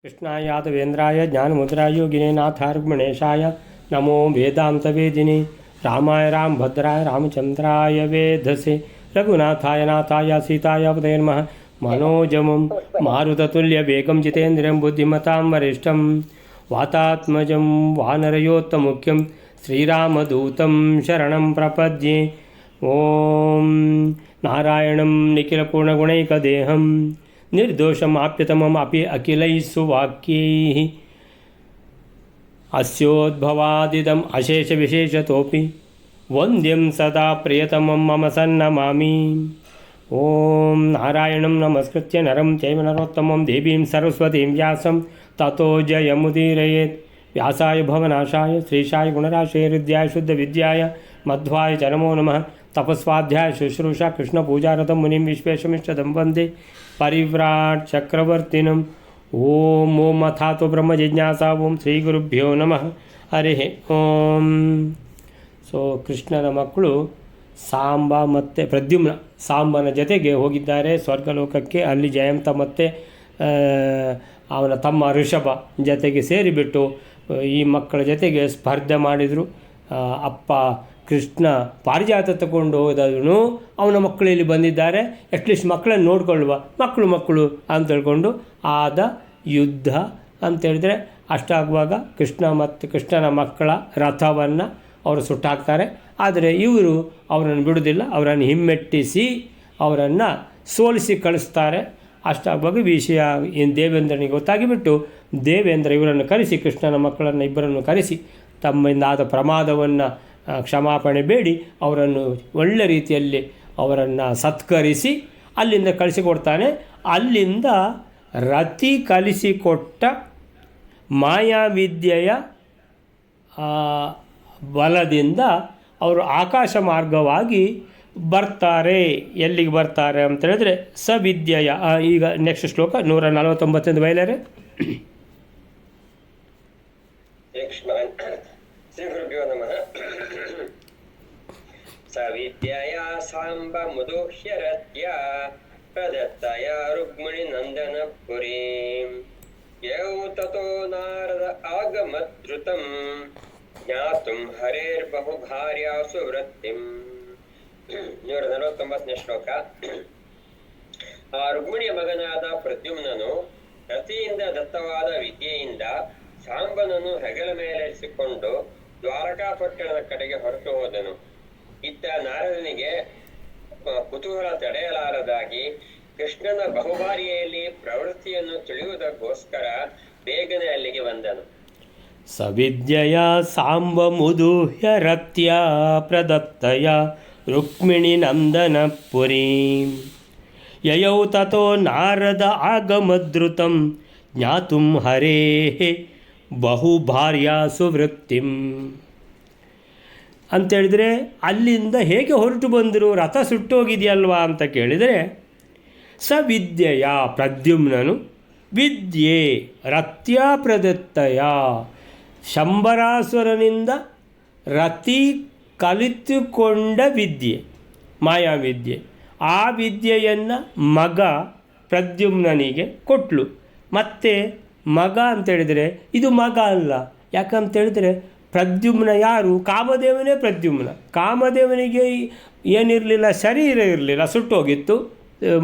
कृष्णायादवेन्द्राय ज्ञानमुद्राय योगिने नाथार्गुणेशाय नमो वेदान्तवेदिने रामाय रामभद्राय रामचन्द्राय वेधसे रघुनाथाय नाथाय सीताय पतये नमः। मनोजमं मारुततुल्यवेगं जितेन्द्रियं बुद्धिमतां वरिष्ठं वातात्मजं वानरयोत्तमुख्यं श्रीरामदूतं शरणं प्रपद्ये। ॐ नारायणं निखिलपूर्णगुणैकदेहं निर्दोषमाप्यतममपि अखिलैः सुवाक्यैः अस्योद्भवादिदम् अशेषविशेषतोऽपि वन्द्यं सदा प्रियतमं मम सन्नमामि। ॐ नारायणं नमस्कृत्य नरं चैव नरोत्तमं देवीं सरस्वतीं व्यासं ततो जयमुदीरयेत्। व्यासाय भवनाशाय श्रीशाय गुणराशये हृद्याय शुद्धविद्याय मध्वाय च नमो नमः। तपस्वाध्याय शुश्रूषा कृष्णपूजारतं मुनिं विश्वेशमिष्टदं वन्दे परिव्राट् चक्रवर्तिनम्। ओम ओम अथातो ब्रह्म जिज्ञासा। ओम ಶ್ರೀ ಗುರುಭ್ಯೋ ನಮಃ ಹರಿ ಓಂ. ಸೊ ಕೃಷ್ಣನ ಮಕ್ಕಳು ಸಾಂಬ ಮತ್ತು ಪ್ರದ್ಯುಮ್ನ ಸಾಂಬನ ಜೊತೆಗೆ ಹೋಗಿದ್ದಾರೆ ಸ್ವರ್ಗಲೋಕಕ್ಕೆ. ಅಲ್ಲಿ ಜಯಂತ ಮತ್ತು ಅವನ ತಮ್ಮ ಋಷಭ ಜೊತೆಗೆ ಸೇರಿಬಿಟ್ಟು ಈ ಮಕ್ಕಳ ಜೊತೆಗೆ ಸ್ಪರ್ಧೆ ಮಾಡಿದರು. ಅಪ್ಪ ಕೃಷ್ಣ ಪಾರಿಜಾತ ತಗೊಂಡು ಹೋದವನು ಅವನ ಮಕ್ಕಳು ಇಲ್ಲಿ ಬಂದಿದ್ದಾರೆ, ಅಟ್ಲೀಸ್ಟ್ ಮಕ್ಕಳನ್ನು ನೋಡ್ಕೊಳ್ಳುವ, ಮಕ್ಕಳು ಅಂತ ಹೇಳ್ಕೊಂಡು ಆದ ಯುದ್ಧ ಅಂತೇಳಿದರೆ ಅಷ್ಟಾಗುವಾಗ ಕೃಷ್ಣನ ಮಕ್ಕಳ ರಥವನ್ನು ಅವರು ಸುಟ್ಟಾಕ್ತಾರೆ. ಆದರೆ ಇವರು ಅವರನ್ನು ಬಿಡೋದಿಲ್ಲ, ಅವರನ್ನು ಹಿಮ್ಮೆಟ್ಟಿಸಿ ಅವರನ್ನು ಸೋಲಿಸಿ ಕಳಿಸ್ತಾರೆ. ಅಷ್ಟಾಗುವಾಗ ವಿಷಯ ದೇವೇಂದ್ರನಿಗೆ ಗೊತ್ತಾಗಿಬಿಟ್ಟು ದೇವೇಂದ್ರ ಇವರನ್ನು ಕರೆಸಿ, ಕೃಷ್ಣನ ಮಕ್ಕಳನ್ನು ಇಬ್ಬರನ್ನು ಕರೆಸಿ ತಮ್ಮಿಂದ ಆದ ಪ್ರಮಾದವನ್ನು ಕ್ಷಮಾಪಣೆ ಬೇಡಿ ಅವರನ್ನು ಒಳ್ಳೆ ರೀತಿಯಲ್ಲಿ ಅವರನ್ನು ಸತ್ಕರಿಸಿ ಅಲ್ಲಿಂದ ಕಳಿಸಿಕೊಡ್ತಾನೆ. ಅಲ್ಲಿಂದ ರತಿ ಕಲಿಸಿಕೊಟ್ಟ ಮಾಯಾವಿದ್ಯೆಯ ಬಲದಿಂದ ಅವರು ಆಕಾಶ ಮಾರ್ಗವಾಗಿ ಬರ್ತಾರೆ. ಎಲ್ಲಿಗೆ ಬರ್ತಾರೆ ಅಂತ ಹೇಳಿದ್ರೆ ಸವಿದ್ಯೆಯ. ಈಗ ನೆಕ್ಸ್ಟ್ ಶ್ಲೋಕ 149 ಬಯಲಾರೆ. ಶ್ರೀ ಗುರುಭ್ಯೋ ನಮಃ. ಸವಿದ್ಯಯ ಸಾಂಬ ಮುದುಹ್ಯರತ್ಯ ಪ್ರದತ್ತಯ ರುಕ್ಮಿಣಿ ನಂದನ ಪುರೀಂ ಯೌ ತತೋ ನಾರದ ಆಗಮದ್ರುತಂ ಜ್ಞಾತುಂ ಹರೇರ್ಬಹು ಭಾರ್ಯಾಸು ವೃತ್ತಿಂ. 149ನೇ ಶ್ಲೋಕ. ಆ ರುಕ್ಮಿಣಿಯ ಮಗನಾದ ಪ್ರದ್ಯುಮ್ನನು ರತಿಯಿಂದ ದತ್ತವಾದ ವಿದ್ಯೆಯಿಂದ ಸಾಂಬನನ್ನು ಹೆಗಲ ಮೇಲೆರಿಸಿಕೊಂಡು ದ್ವಾರಕಾಪಟ್ಟಣದ ಕಡೆಗೆ ಹೊರಟು ಹೋದನು. ಇತ್ತ ನಾರದನಿಗೆ ಕುತೂಹಲ ತಡೆಯಲಾರದಾಗಿ ಕೃಷ್ಣನ ಬಹುಬಾರಿಯಲ್ಲಿ ಪ್ರವೃತ್ತಿಯನ್ನು ತಿಳಿಯುವುದಕ್ಕೋಸ್ಕರ ಬೇಗನೆ ಅಲ್ಲಿಗೆ ಬಂದನು. ಸವಿದ್ಯಯ ಸಾಂಬ ಮುದುಹ್ಯ ರತ್ಯ ಪ್ರದತ್ತಯ ರುಕ್ಮಿಣಿ ನಂದನ ಪುರೀಂ ಯಯೌ ತತೋ ನಾರದ ಆಗಮದ್ರುತಂ ಜ್ಞಾತುಂ ಹರೇಃ ಬಹುಭಾರ್ಯಾಸು ವೃತ್ತಿಂ. ಅಂತೇಳಿದರೆ ಅಲ್ಲಿಂದ ಹೇಗೆ ಹೊರಟು ಬಂದರು, ರಥ ಸುಟ್ಟೋಗಿದೆಯಲ್ವಾ ಅಂತ ಕೇಳಿದರೆ, ಸವಿದ್ಯೆಯ ಪ್ರದ್ಯುಮ್ನನು ವಿದ್ಯೆ ರತ್ಯ ಪ್ರದತ್ತಯ ಶಂಬರಾಸುರನಿಂದ ರತಿ ಕಲಿತುಕೊಂಡ ವಿದ್ಯೆ ಮಾಯಾವಿದ್ಯೆ. ಆ ವಿದ್ಯೆಯನ್ನು ಮಗ ಪ್ರದ್ಯುಮ್ನನಿಗೆ ಕೊಟ್ಲು. ಮತ್ತು ಮಗ ಅಂತೇಳಿದರೆ ಇದು ಮಗ ಅಲ್ಲ. ಯಾಕಂತೇಳಿದರೆ ಪ್ರದ್ಯುಮ್ನ ಯಾರು? ಕಾಮದೇವನೇ ಪ್ರದ್ಯುಮ್ನ. ಕಾಮದೇವನಿಗೆ ಏನಿರಲಿಲ್ಲ, ಶರೀರ ಇರಲಿಲ್ಲ, ಸುಟ್ಟೋಗಿತ್ತು.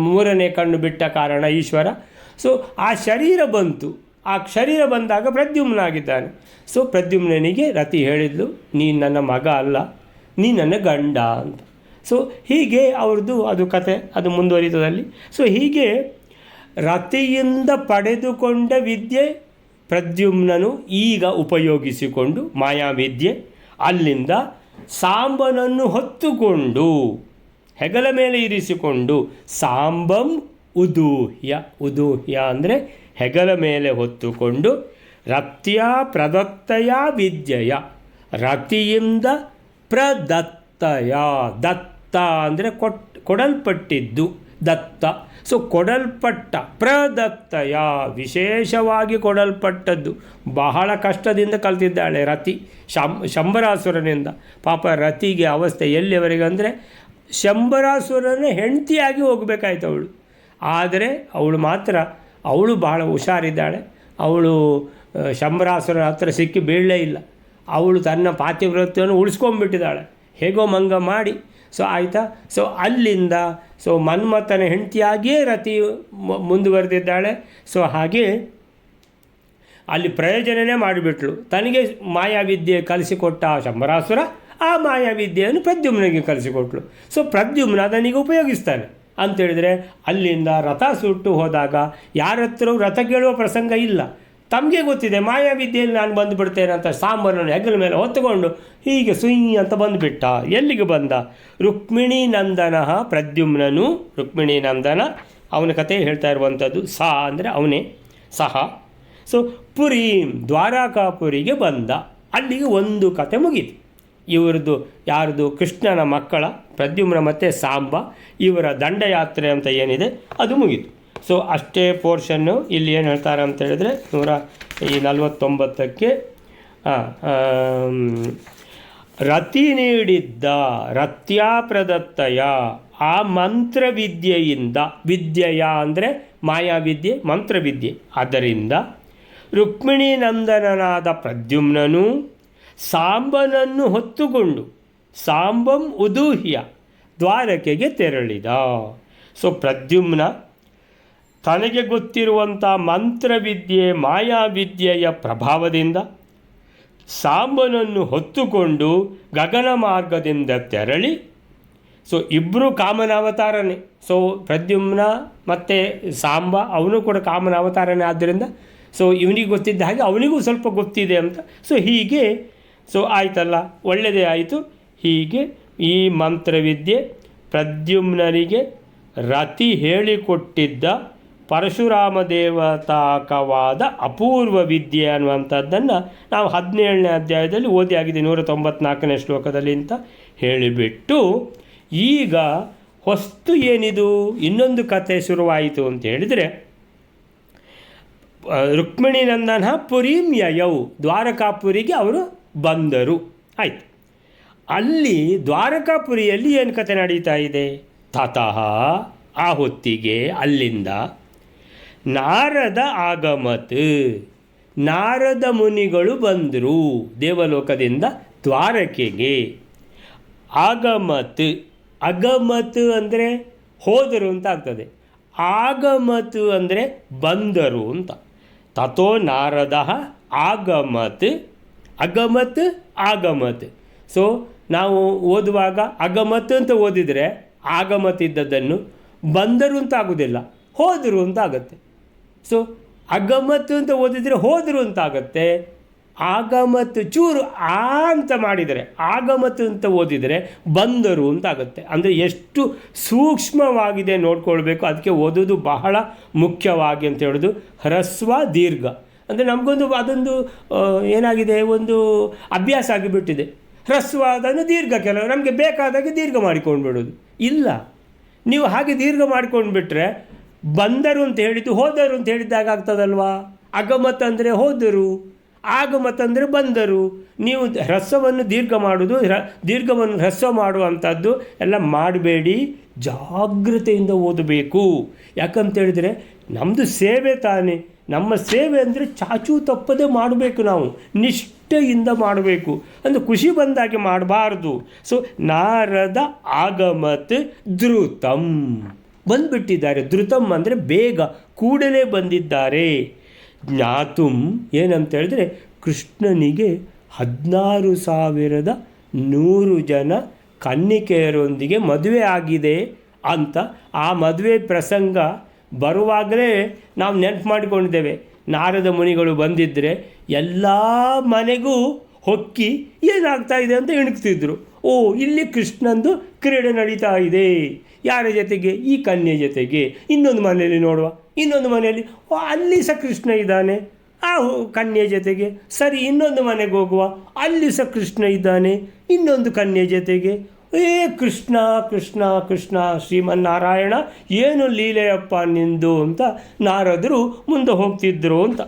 3ನೇ ಕಣ್ಣು ಬಿಟ್ಟ ಕಾರಣ ಈಶ್ವರ. ಸೊ ಆ ಶರೀರ ಬಂತು. ಆ ಶರೀರ ಬಂದಾಗ ಪ್ರದ್ಯುಮ್ನ ಆಗಿದ್ದಾನೆ. ಸೊ ಪ್ರದ್ಯುಮ್ನನಿಗೆ ರತಿ ಹೇಳಿದ್ಲು, ನೀನು ನನ್ನ ಮಗ ಅಲ್ಲ, ನೀ ನನ್ನ ಗಂಡ ಅಂತ. ಸೊ ಹೀಗೆ ಅವ್ರದ್ದು ಅದು ಕತೆ, ಅದು ಮುಂದುವರಿತದಲ್ಲಿ. ಸೊ ಹೀಗೆ ರತಿಯಿಂದ ಪಡೆದುಕೊಂಡ ವಿದ್ಯೆ ಪ್ರದ್ಯುಮ್ನನು ಈಗ ಉಪಯೋಗಿಸಿಕೊಂಡು ಮಾಯಾವಿದ್ಯೆ, ಅಲ್ಲಿಂದ ಸಾಂಬನನ್ನು ಹೊತ್ತುಕೊಂಡು ಹೆಗಲ ಮೇಲೆ ಇರಿಸಿಕೊಂಡು ಸಾಂಬಂ ಉದೂಹ್ಯ ಅಂದರೆ ಹೆಗಲ ಮೇಲೆ ಹೊತ್ತುಕೊಂಡು ರತ್ಯ ಪ್ರದತ್ತಯ ವಿದ್ಯೆಯ ರತಿಯಿಂದ ಪ್ರದತ್ತಯ ದತ್ತ ಅಂದರೆ ಕೊಡಲ್ಪಟ್ಟಿದ್ದು ದತ್ತ. ಸೊ ಕೊಡಲ್ಪಟ್ಟ ಪ್ರದತ್ತಯ ವಿಶೇಷವಾಗಿ ಕೊಡಲ್ಪಟ್ಟದ್ದು. ಬಹಳ ಕಷ್ಟದಿಂದ ಕಲ್ತಿದ್ದಾಳೆ ರತಿ ಶಂಬರಾಸುರನಿಂದ. ಪಾಪ ರತಿಗೆ ಅವಸ್ಥೆ ಎಲ್ಲಿವರೆಗೆ ಅಂದರೆ ಶಂಬರಾಸುರನ ಹೆಂಡತಿಯಾಗಿ ಹೋಗಬೇಕಾಯ್ತು ಅವಳು. ಆದರೆ ಅವಳು ಮಾತ್ರ ಅವಳು ಬಹಳ ಹುಷಾರಿದ್ದಾಳೆ. ಅವಳು ಶಂಬರಾಸುರನ ಹತ್ರ ಸಿಕ್ಕಿ ಬೀಳಲೇ ಇಲ್ಲ. ಅವಳು ತನ್ನ ಪಾತಿವ್ರತ್ಯವನ್ನು ಉಳಿಸ್ಕೊಂಡ್ಬಿಟ್ಟಿದ್ದಾಳೆ, ಹೇಗೋ ಮಂಗ ಮಾಡಿ. ಸೊ ಆಯಿತಾ. ಸೊ ಅಲ್ಲಿಂದ ಸೊ ಮನ್ಮಥನ ಹೆಂಡತಿಯಾಗಿಯೇ ರತಿ ಮುಂದುವರೆದಿದ್ದಾಳೆ. ಸೊ ಹಾಗೆ ಅಲ್ಲಿ ಪ್ರಯೋಜನನೇ ಮಾಡಿಬಿಟ್ಳು. ತನಗೆ ಮಾಯಾವಿದ್ಯೆ ಕಲಿಸಿಕೊಟ್ಟ ಶಂಬರಾಸುರ ಆ ಮಾಯಾವಿದ್ಯೆಯನ್ನು ಪ್ರದ್ಯುಮ್ನಿಗೆ ಕಲಿಸಿಕೊಟ್ಳು. ಸೊ ಪ್ರದ್ಯುಮ್ನ ಅದನ್ನೀಗ ಉಪಯೋಗಿಸ್ತಾನೆ ಅಂಥೇಳಿದರೆ ಅಲ್ಲಿಂದ ರಥ ಸುಟ್ಟು ಹೋದಾಗ ಯಾರ ಹತ್ರ ರಥ ಕೇಳುವ ಪ್ರಸಂಗ ಇಲ್ಲ. ತಮಗೆ ಗೊತ್ತಿದೆ ಮಾಯಾವಿದ್ಯೆಯಲ್ಲಿ ನಾನು ಬಂದುಬಿಡ್ತೇನೆ ಅಂತ ಸಾಂಬಾರನ್ನು ಹೆಗಲ ಮೇಲೆ ಹೊತ್ತುಕೊಂಡು ಹೀಗೆ ಸುಯ್ ಅಂತ ಬಂದುಬಿಟ್ಟ. ಎಲ್ಲಿಗೆ ಬಂದ? ರುಕ್ಮಿಣೀ ನಂದನ ಪ್ರದ್ಯುಮ್ನನು. ರುಕ್ಮಿಣೀ ನಂದನ ಅವನ ಕತೆ ಹೇಳ್ತಾ ಇರುವಂಥದ್ದು. ಸಾ ಅಂದರೆ ಅವನೇ, ಸಹ. ಸೊ ಪುರೀಂ ದ್ವಾರಕಾಪುರಿಗೆ ಬಂದ. ಅಲ್ಲಿಗೆ ಒಂದು ಕತೆ ಮುಗೀತು. ಇವ್ರದ್ದು ಯಾರ್ದು? ಕೃಷ್ಣನ ಮಕ್ಕಳ ಪ್ರದ್ಯುಮ್ನ ಮತ್ತು ಸಾಂಬ ಇವರ ದಂಡಯಾತ್ರೆ ಅಂತ ಏನಿದೆ ಅದು ಮುಗೀತು. ಸೊ ಅಷ್ಟೇ ಪೋರ್ಷನ್ನು ಇಲ್ಲಿ ಏನು ಹೇಳ್ತಾರೆ ಅಂತ ಹೇಳಿದ್ರೆ 149ಕ್ಕೆ ರತಿ ನೀಡಿದ್ದ ರತ್ಯಾ ಪ್ರದತ್ತಯ ಆ ಮಂತ್ರವಿದ್ಯೆಯಿಂದ, ವಿದ್ಯೆಯ ಅಂದರೆ ಮಾಯಾವಿದ್ಯೆ, ಮಂತ್ರವಿದ್ಯೆ. ಆದ್ದರಿಂದ ರುಕ್ಮಿಣೀ ನಂದನನಾದ ಪ್ರದ್ಯುಮ್ನನು ಸಾಂಬನನ್ನು ಹೊತ್ತುಕೊಂಡು ಸಾಂಬಂ ಉದೂಹ್ಯ ದ್ವಾರಕೆಗೆ ತೆರಳಿದ. ಸೊ ಪ್ರದ್ಯುಮ್ನ ತನಗೆ ಗೊತ್ತಿರುವಂಥ ಮಂತ್ರವಿದ್ಯೆ ಮಾಯಾವಿದ್ಯೆಯ ಪ್ರಭಾವದಿಂದ ಸಾಂಬನನ್ನು ಹೊತ್ತುಕೊಂಡು ಗಗನ ಮಾರ್ಗದಿಂದ ತೆರಳಿ, ಸೊ ಇಬ್ಬರು ಕಾಮನ ಅವತಾರನೇ. ಸೊ ಪ್ರದ್ಯುಮ್ನ ಮತ್ತು ಸಾಂಬ ಅವನು ಕೂಡ ಕಾಮನ ಅವತಾರನೇ. ಆದ್ದರಿಂದ ಸೊ ಇವನಿಗೆ ಗೊತ್ತಿದ್ದ ಹಾಗೆ ಅವನಿಗೂ ಸ್ವಲ್ಪ ಗೊತ್ತಿದೆ ಅಂತ. ಸೊ ಹೀಗೆ ಸೊ ಆಯ್ತಲ್ಲ, ಒಳ್ಳೆಯದೇ ಆಯಿತು. ಹೀಗೆ ಈ ಮಂತ್ರವಿದ್ಯೆ ಪ್ರದ್ಯುಮ್ನನಿಗೆ ರತಿ ಹೇಳಿಕೊಟ್ಟಿದ್ದ ಪರಶುರಾಮ ದೇವತಾಕವಾದ ಅಪೂರ್ವ ವಿದ್ಯೆ ಅನ್ನುವಂಥದ್ದನ್ನು ನಾವು 17ನೇ ಅಧ್ಯಾಯದಲ್ಲಿ ಓದಿ ಆಗಿದೆ 194ನೇ ಶ್ಲೋಕದಲ್ಲಿ ಅಂತ ಹೇಳಿಬಿಟ್ಟು, ಈಗ ಹೊಸ್ತು ಏನಿದು ಇನ್ನೊಂದು ಕಥೆ ಶುರುವಾಯಿತು ಅಂತ ಹೇಳಿದರೆ, ರುಕ್ಮಿಣೀ ನಂದನ ಪುರೀಂ ಯಯೌ ದ್ವಾರಕಾಪುರಿಗೆ ಅವರು ಬಂದರು. ಆಯಿತು. ಅಲ್ಲಿ ದ್ವಾರಕಾಪುರಿಯಲ್ಲಿ ಏನು ಕಥೆ ನಡೀತಾ ಇದೆ? ತತಃ ಆ ಹೊತ್ತಿಗೆ ಅಲ್ಲಿಂದ ನಾರದ ಆಗಮತ್, ನಾರದ ಮುನಿಗಳು ಬಂದರು ದೇವಲೋಕದಿಂದ ದ್ವಾರಕೆಗೆ. ಆಗಮತ್, ಅಗಮತ್ ಅಂದರೆ ಹೋದರು ಅಂತ ಆಗ್ತದೆ, ಆಗಮತ್ ಅಂದರೆ ಬಂದರು ಅಂತ. ತಥೋ ನಾರದ ಆಗಮತ್, ಅಗಮತ್ ಆಗಮತ್. ಸೊ ನಾವು ಓದುವಾಗ ಅಗಮತ್ ಅಂತ ಓದಿದರೆ ಆಗಮತ್ ಇದ್ದದ್ದನ್ನು ಬಂದರು ಅಂತ ಆಗೋದಿಲ್ಲ, ಹೋದರು ಅಂತ ಆಗುತ್ತೆ. ಸೊ ಅಗಮತ್ ಅಂತ ಓದಿದರೆ ಹೋದರು ಅಂತ ಆಗುತ್ತೆ. ಆಗಮತ್ ಚೂರು ಆ ಅಂತ ಮಾಡಿದರೆ ಆಗಮತ್ ಅಂತ ಓದಿದರೆ ಬಂದರು ಅಂತ ಆಗುತ್ತೆ. ಅಂದರೆ ಎಷ್ಟು ಸೂಕ್ಷ್ಮವಾಗಿದೆ ನೋಡ್ಕೊಳ್ಬೇಕು. ಅದಕ್ಕೆ ಓದೋದು ಬಹಳ ಮುಖ್ಯವಾಗಿ ಅಂತ ಹೇಳೋದು. ಹ್ರಸ್ವ ದೀರ್ಘ ಅಂದರೆ ನಮಗೊಂದು ಅದೊಂದು ಏನಾಗಿದೆ, ಒಂದು ಅಭ್ಯಾಸ ಆಗಿಬಿಟ್ಟಿದೆ. ಹ್ರಸ್ವ ಅದನ್ನು ದೀರ್ಘ, ಕೆಲವು ನಮಗೆ ಬೇಕಾದಾಗೆ ದೀರ್ಘ ಮಾಡಿಕೊಂಡು ಬಿಡೋದು. ಇಲ್ಲ, ನೀವು ಹಾಗೆ ದೀರ್ಘ ಮಾಡ್ಕೊಂಡು ಬಿಟ್ಟರೆ ಬಂದರು ಅಂತ ಹೇಳಿದ್ದು ಹೋದರು ಅಂತ ಹೇಳಿದ್ದಾಗ ಆಗ್ತದಲ್ವಾ. ಅಗಮತ್ ಅಂದರೆ ಹೋದರು, ಆಗಮತ್ ಅಂದರೆ ಬಂದರು. ನೀವು ಹ್ರಸ್ವವನ್ನು ದೀರ್ಘ ಮಾಡೋದು, ದೀರ್ಘವನ್ನು ಹ್ರಸ್ವ ಮಾಡುವಂಥದ್ದು ಎಲ್ಲ ಮಾಡಬೇಡಿ. ಜಾಗ್ರತೆಯಿಂದ ಓದಬೇಕು. ಯಾಕಂತೇಳಿದರೆ ನಮ್ಮದು ಸೇವೆ ತಾನೇ. ನಮ್ಮ ಸೇವೆ ಅಂದರೆ ಚಾಚೂ ತಪ್ಪದೆ ಮಾಡಬೇಕು. ನಾವು ನಿಷ್ಠೆಯಿಂದ ಮಾಡಬೇಕು. ಅಂದರೆ ಖುಷಿ ಬಂದಾಗೆ ಮಾಡಬಾರ್ದು. ಸೊ ನಾರದ ಆಗಮತ್ ದ್ರುತಂ, ಬಂದುಬಿಟ್ಟಿದ್ದಾರೆ. ದ್ರುತಂ ಅಂದರೆ ಬೇಗ, ಕೂಡಲೇ ಬಂದಿದ್ದಾರೆ. ಜ್ಞಾತುಂ ಏನಂತ ಹೇಳಿದ್ರೆ, ಕೃಷ್ಣನಿಗೆ 16,100 ಜನ ಕನ್ನಿಕೆಯರೊಂದಿಗೆ ಮದುವೆ ಆಗಿದೆ ಅಂತ ಆ ಮದುವೆ ಪ್ರಸಂಗ ಬರುವಾಗಲೇ ನಾವು ನೆನಪು ಮಾಡಿಕೊಂಡಿದ್ದೇವೆ. ನಾರದ ಮುನಿಗಳು ಬಂದಿದ್ದರೆ ಎಲ್ಲ ಮನೆಗೂ ಹೊಕ್ಕಿ ಏನಾಗ್ತಾ ಇದೆ ಅಂತ ಎಣಗ್ತಿದ್ರು. ಓ, ಇಲ್ಲಿ ಕೃಷ್ಣಂದು ಕ್ರೀಡೆ ನಡೀತಾ ಇದೆ. ಯಾರ ಜೊತೆಗೆ? ಈ ಕನ್ಯೆ ಜೊತೆಗೆ. ಇನ್ನೊಂದು ಮನೆಯಲ್ಲಿ ನೋಡುವ, ಇನ್ನೊಂದು ಮನೆಯಲ್ಲಿ ಅಲ್ಲಿ ಸಹ ಕೃಷ್ಣ ಇದ್ದಾನೆ ಆ ಕನ್ಯೆ ಜೊತೆಗೆ. ಸರಿ, ಇನ್ನೊಂದು ಮನೆಗೆ ಹೋಗುವ, ಅಲ್ಲಿ ಸಹ ಕೃಷ್ಣ ಇದ್ದಾನೆ ಇನ್ನೊಂದು ಕನ್ಯೆ ಜೊತೆಗೆ. ಕೃಷ್ಣ ಕೃಷ್ಣ ಕೃಷ್ಣ ಶ್ರೀಮನ್ನಾರಾಯಣ, ಏನು ಲೀಲೆಯಪ್ಪ ನಿಂದು ಅಂತ ನಾರದರು ಮುಂದೆ ಹೋಗ್ತಿದ್ರು ಅಂತ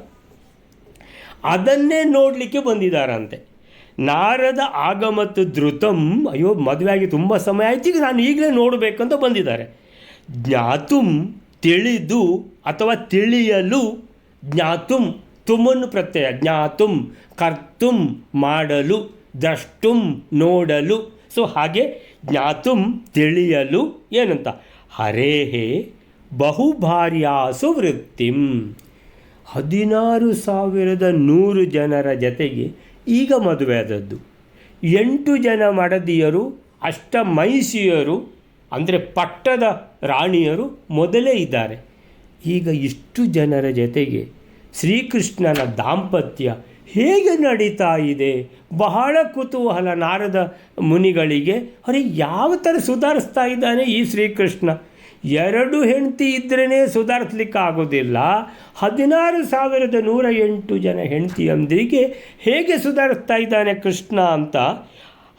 ಅದನ್ನೇ ನೋಡಲಿಕ್ಕೆ ಬಂದಿದ್ದಾರಂತೆ. ನಾರದ ಆಗಮತ್ ಧೃತಂ, ಅಯ್ಯೋ ಮದುವೆಯಾಗಿ ತುಂಬ ಸಮಯ ಆಯ್ತು, ಈಗ ನಾನು ಈಗಲೇ ನೋಡಬೇಕಂತ ಬಂದಿದ್ದಾರೆ. ಜ್ಞಾತುಂ ತಿಳಿದು ಅಥವಾ ತಿಳಿಯಲು, ಜ್ಞಾತುಂ ತುಮನ್ನು ಪ್ರತ್ಯಯ, ಜ್ಞಾತುಂ ಕರ್ತುಂ ಮಾಡಲು, ದ್ರಷ್ಟುಂ ನೋಡಲು. ಸೊ ಹಾಗೆ ಜ್ಞಾತುಂ ತಿಳಿಯಲು ಏನಂತ, ಹರೇಹೇ ಬಹುಭಾರ್ಯಾಸು ವೃತ್ತಿಂ. 16,100 ಜನರ ಜತೆಗೆ ಈಗ ಮದುವೆ ಆದದ್ದು. 8 ಜನ ಮಡದಿಯರು, ಅಷ್ಟಮೈಷಿಯರು ಅಂದರೆ ಪಟ್ಟದ ರಾಣಿಯರು ಮೊದಲೇ ಇದ್ದಾರೆ. ಈಗ ಇಷ್ಟು ಜನರ ಜೊತೆಗೆ ಶ್ರೀಕೃಷ್ಣನ ದಾಂಪತ್ಯ ಹೇಗೆ ನಡೀತಾ ಇದೆ? ಬಹಳ ಕುತೂಹಲ ನಾರದ ಮುನಿಗಳಿಗೆ. ಅರೆ, ಯಾವ ಥರ ಸುಧಾರಿಸ್ತಾ ಇದ್ದಾನೆ ಈ ಶ್ರೀಕೃಷ್ಣ? 2 ಹೆಂಡತಿ ಇದ್ರೇ ಸುಧಾರಿಸ್ಲಿಕ್ಕೆ ಆಗೋದಿಲ್ಲ, 16,108 ಜನ ಹೆಂಡತಿಯಂದಿರಿಗೆ ಹೇಗೆ ಸುಧಾರಿಸ್ತಾ ಇದ್ದಾನೆ ಕೃಷ್ಣ ಅಂತ.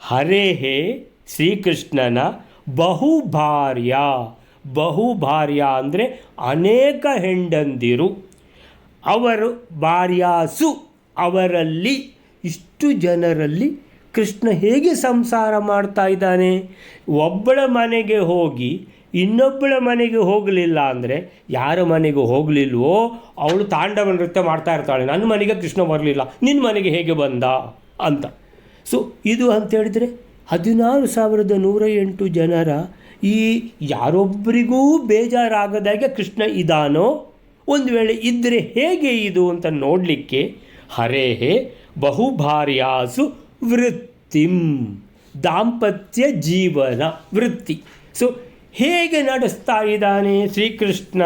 ಹರೇಹೇ ಶ್ರೀಕೃಷ್ಣನ ಬಹುಭಾರ್ಯ. ಬಹುಭಾರ್ಯ ಅಂದರೆ ಅನೇಕ ಹೆಂಡಂದಿರು. ಅವರು ಭಾರ್ಯಾಸು ಅವರಲ್ಲಿ, ಇಷ್ಟು ಜನರಲ್ಲಿ ಕೃಷ್ಣ ಹೇಗೆ ಸಂಸಾರ ಮಾಡ್ತಾ ಇದ್ದಾನೆ? ಒಬ್ಬಳ ಮನೆಗೆ ಹೋಗಿ ಇನ್ನೊಬ್ಬಳ ಮನೆಗೆ ಹೋಗಲಿಲ್ಲ ಅಂದರೆ, ಯಾರ ಮನೆಗೆ ಹೋಗಲಿಲ್ವೋ ಅವಳು ತಾಂಡವ ನೃತ್ಯ ಮಾಡ್ತಾ ಇರ್ತಾಳೆ, ನನ್ನ ಮನೆಗೆ ಕೃಷ್ಣ ಬರಲಿಲ್ಲ, ನಿನ್ನ ಮನೆಗೆ ಹೇಗೆ ಬಂದ ಅಂತ. ಸೊ ಇದು ಅಂತೇಳಿದರೆ 16,108 ಜನರ ಈ ಯಾರೊಬ್ಬರಿಗೂ ಬೇಜಾರಾಗದಾಗೆ ಕೃಷ್ಣ ಇದ್ದಾನೋ, ಒಂದು ವೇಳೆ ಇದ್ದರೆ ಹೇಗೆ ಇದು ಅಂತ ನೋಡಲಿಕ್ಕೆ ಹರೇಹೇ ಬಹುಭಾರ್ಯಾಸು ವೃತ್ತಿಂ, ದಾಂಪತ್ಯ ಜೀವನ ವೃತ್ತಿ. ಸೊ ಹೇಗೆ ನಡೆಸ್ತಾ ಇದ್ದಾನೆ ಶ್ರೀಕೃಷ್ಣ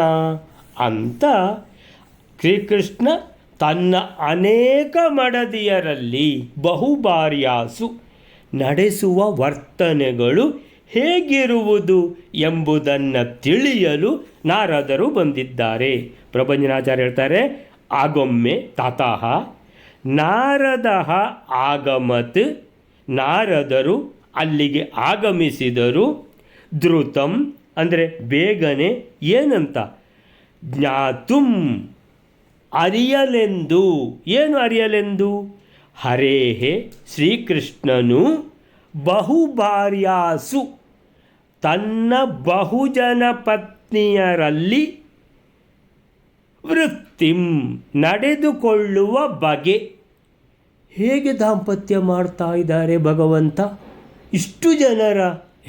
ಅಂತ, ಶ್ರೀಕೃಷ್ಣ ತನ್ನ ಅನೇಕ ಮಡದಿಯರಲ್ಲಿ ಬಹುಭಾರ್ಯಾಸು ನಡೆಸುವ ವರ್ತನೆಗಳು ಹೇಗಿರುವುದು ಎಂಬುದನ್ನು ತಿಳಿಯಲು ನಾರದರು ಬಂದಿದ್ದಾರೆ. ಪ್ರಭಂಜನಾಚಾರ್ಯ ಹೇಳ್ತಾರೆ, ಆಗೊಮ್ಮೆ ತತಃ ನಾರದ ಆಗಮತ್, ನಾರದರು ಅಲ್ಲಿಗೆ ಆಗಮಿಸಿದರು. ದ್ರುತಂ ಅಂದರೆ ಬೇಗನೆ, ಏನಂತ, ಜ್ಞಾತುಂ ಅರಿಯಲೆಂದು. ಏನು ಅರಿಯಲೆಂದು? ಹರೇಹೇ ಶ್ರೀಕೃಷ್ಣನು ಬಹುಭಾರ್ಯಾಸು ತನ್ನ ಬಹುಜನ ಪತ್ನಿಯರಲ್ಲಿ ವೃತ್ತಿಂ ನಡೆದುಕೊಳ್ಳುವ ಬಗೆ. ಹೇಗೆ ದಾಂಪತ್ಯ ಮಾಡ್ತಾ ಇದ್ದಾರೆ ಭಗವಂತ? ಇಷ್ಟು ಜನರ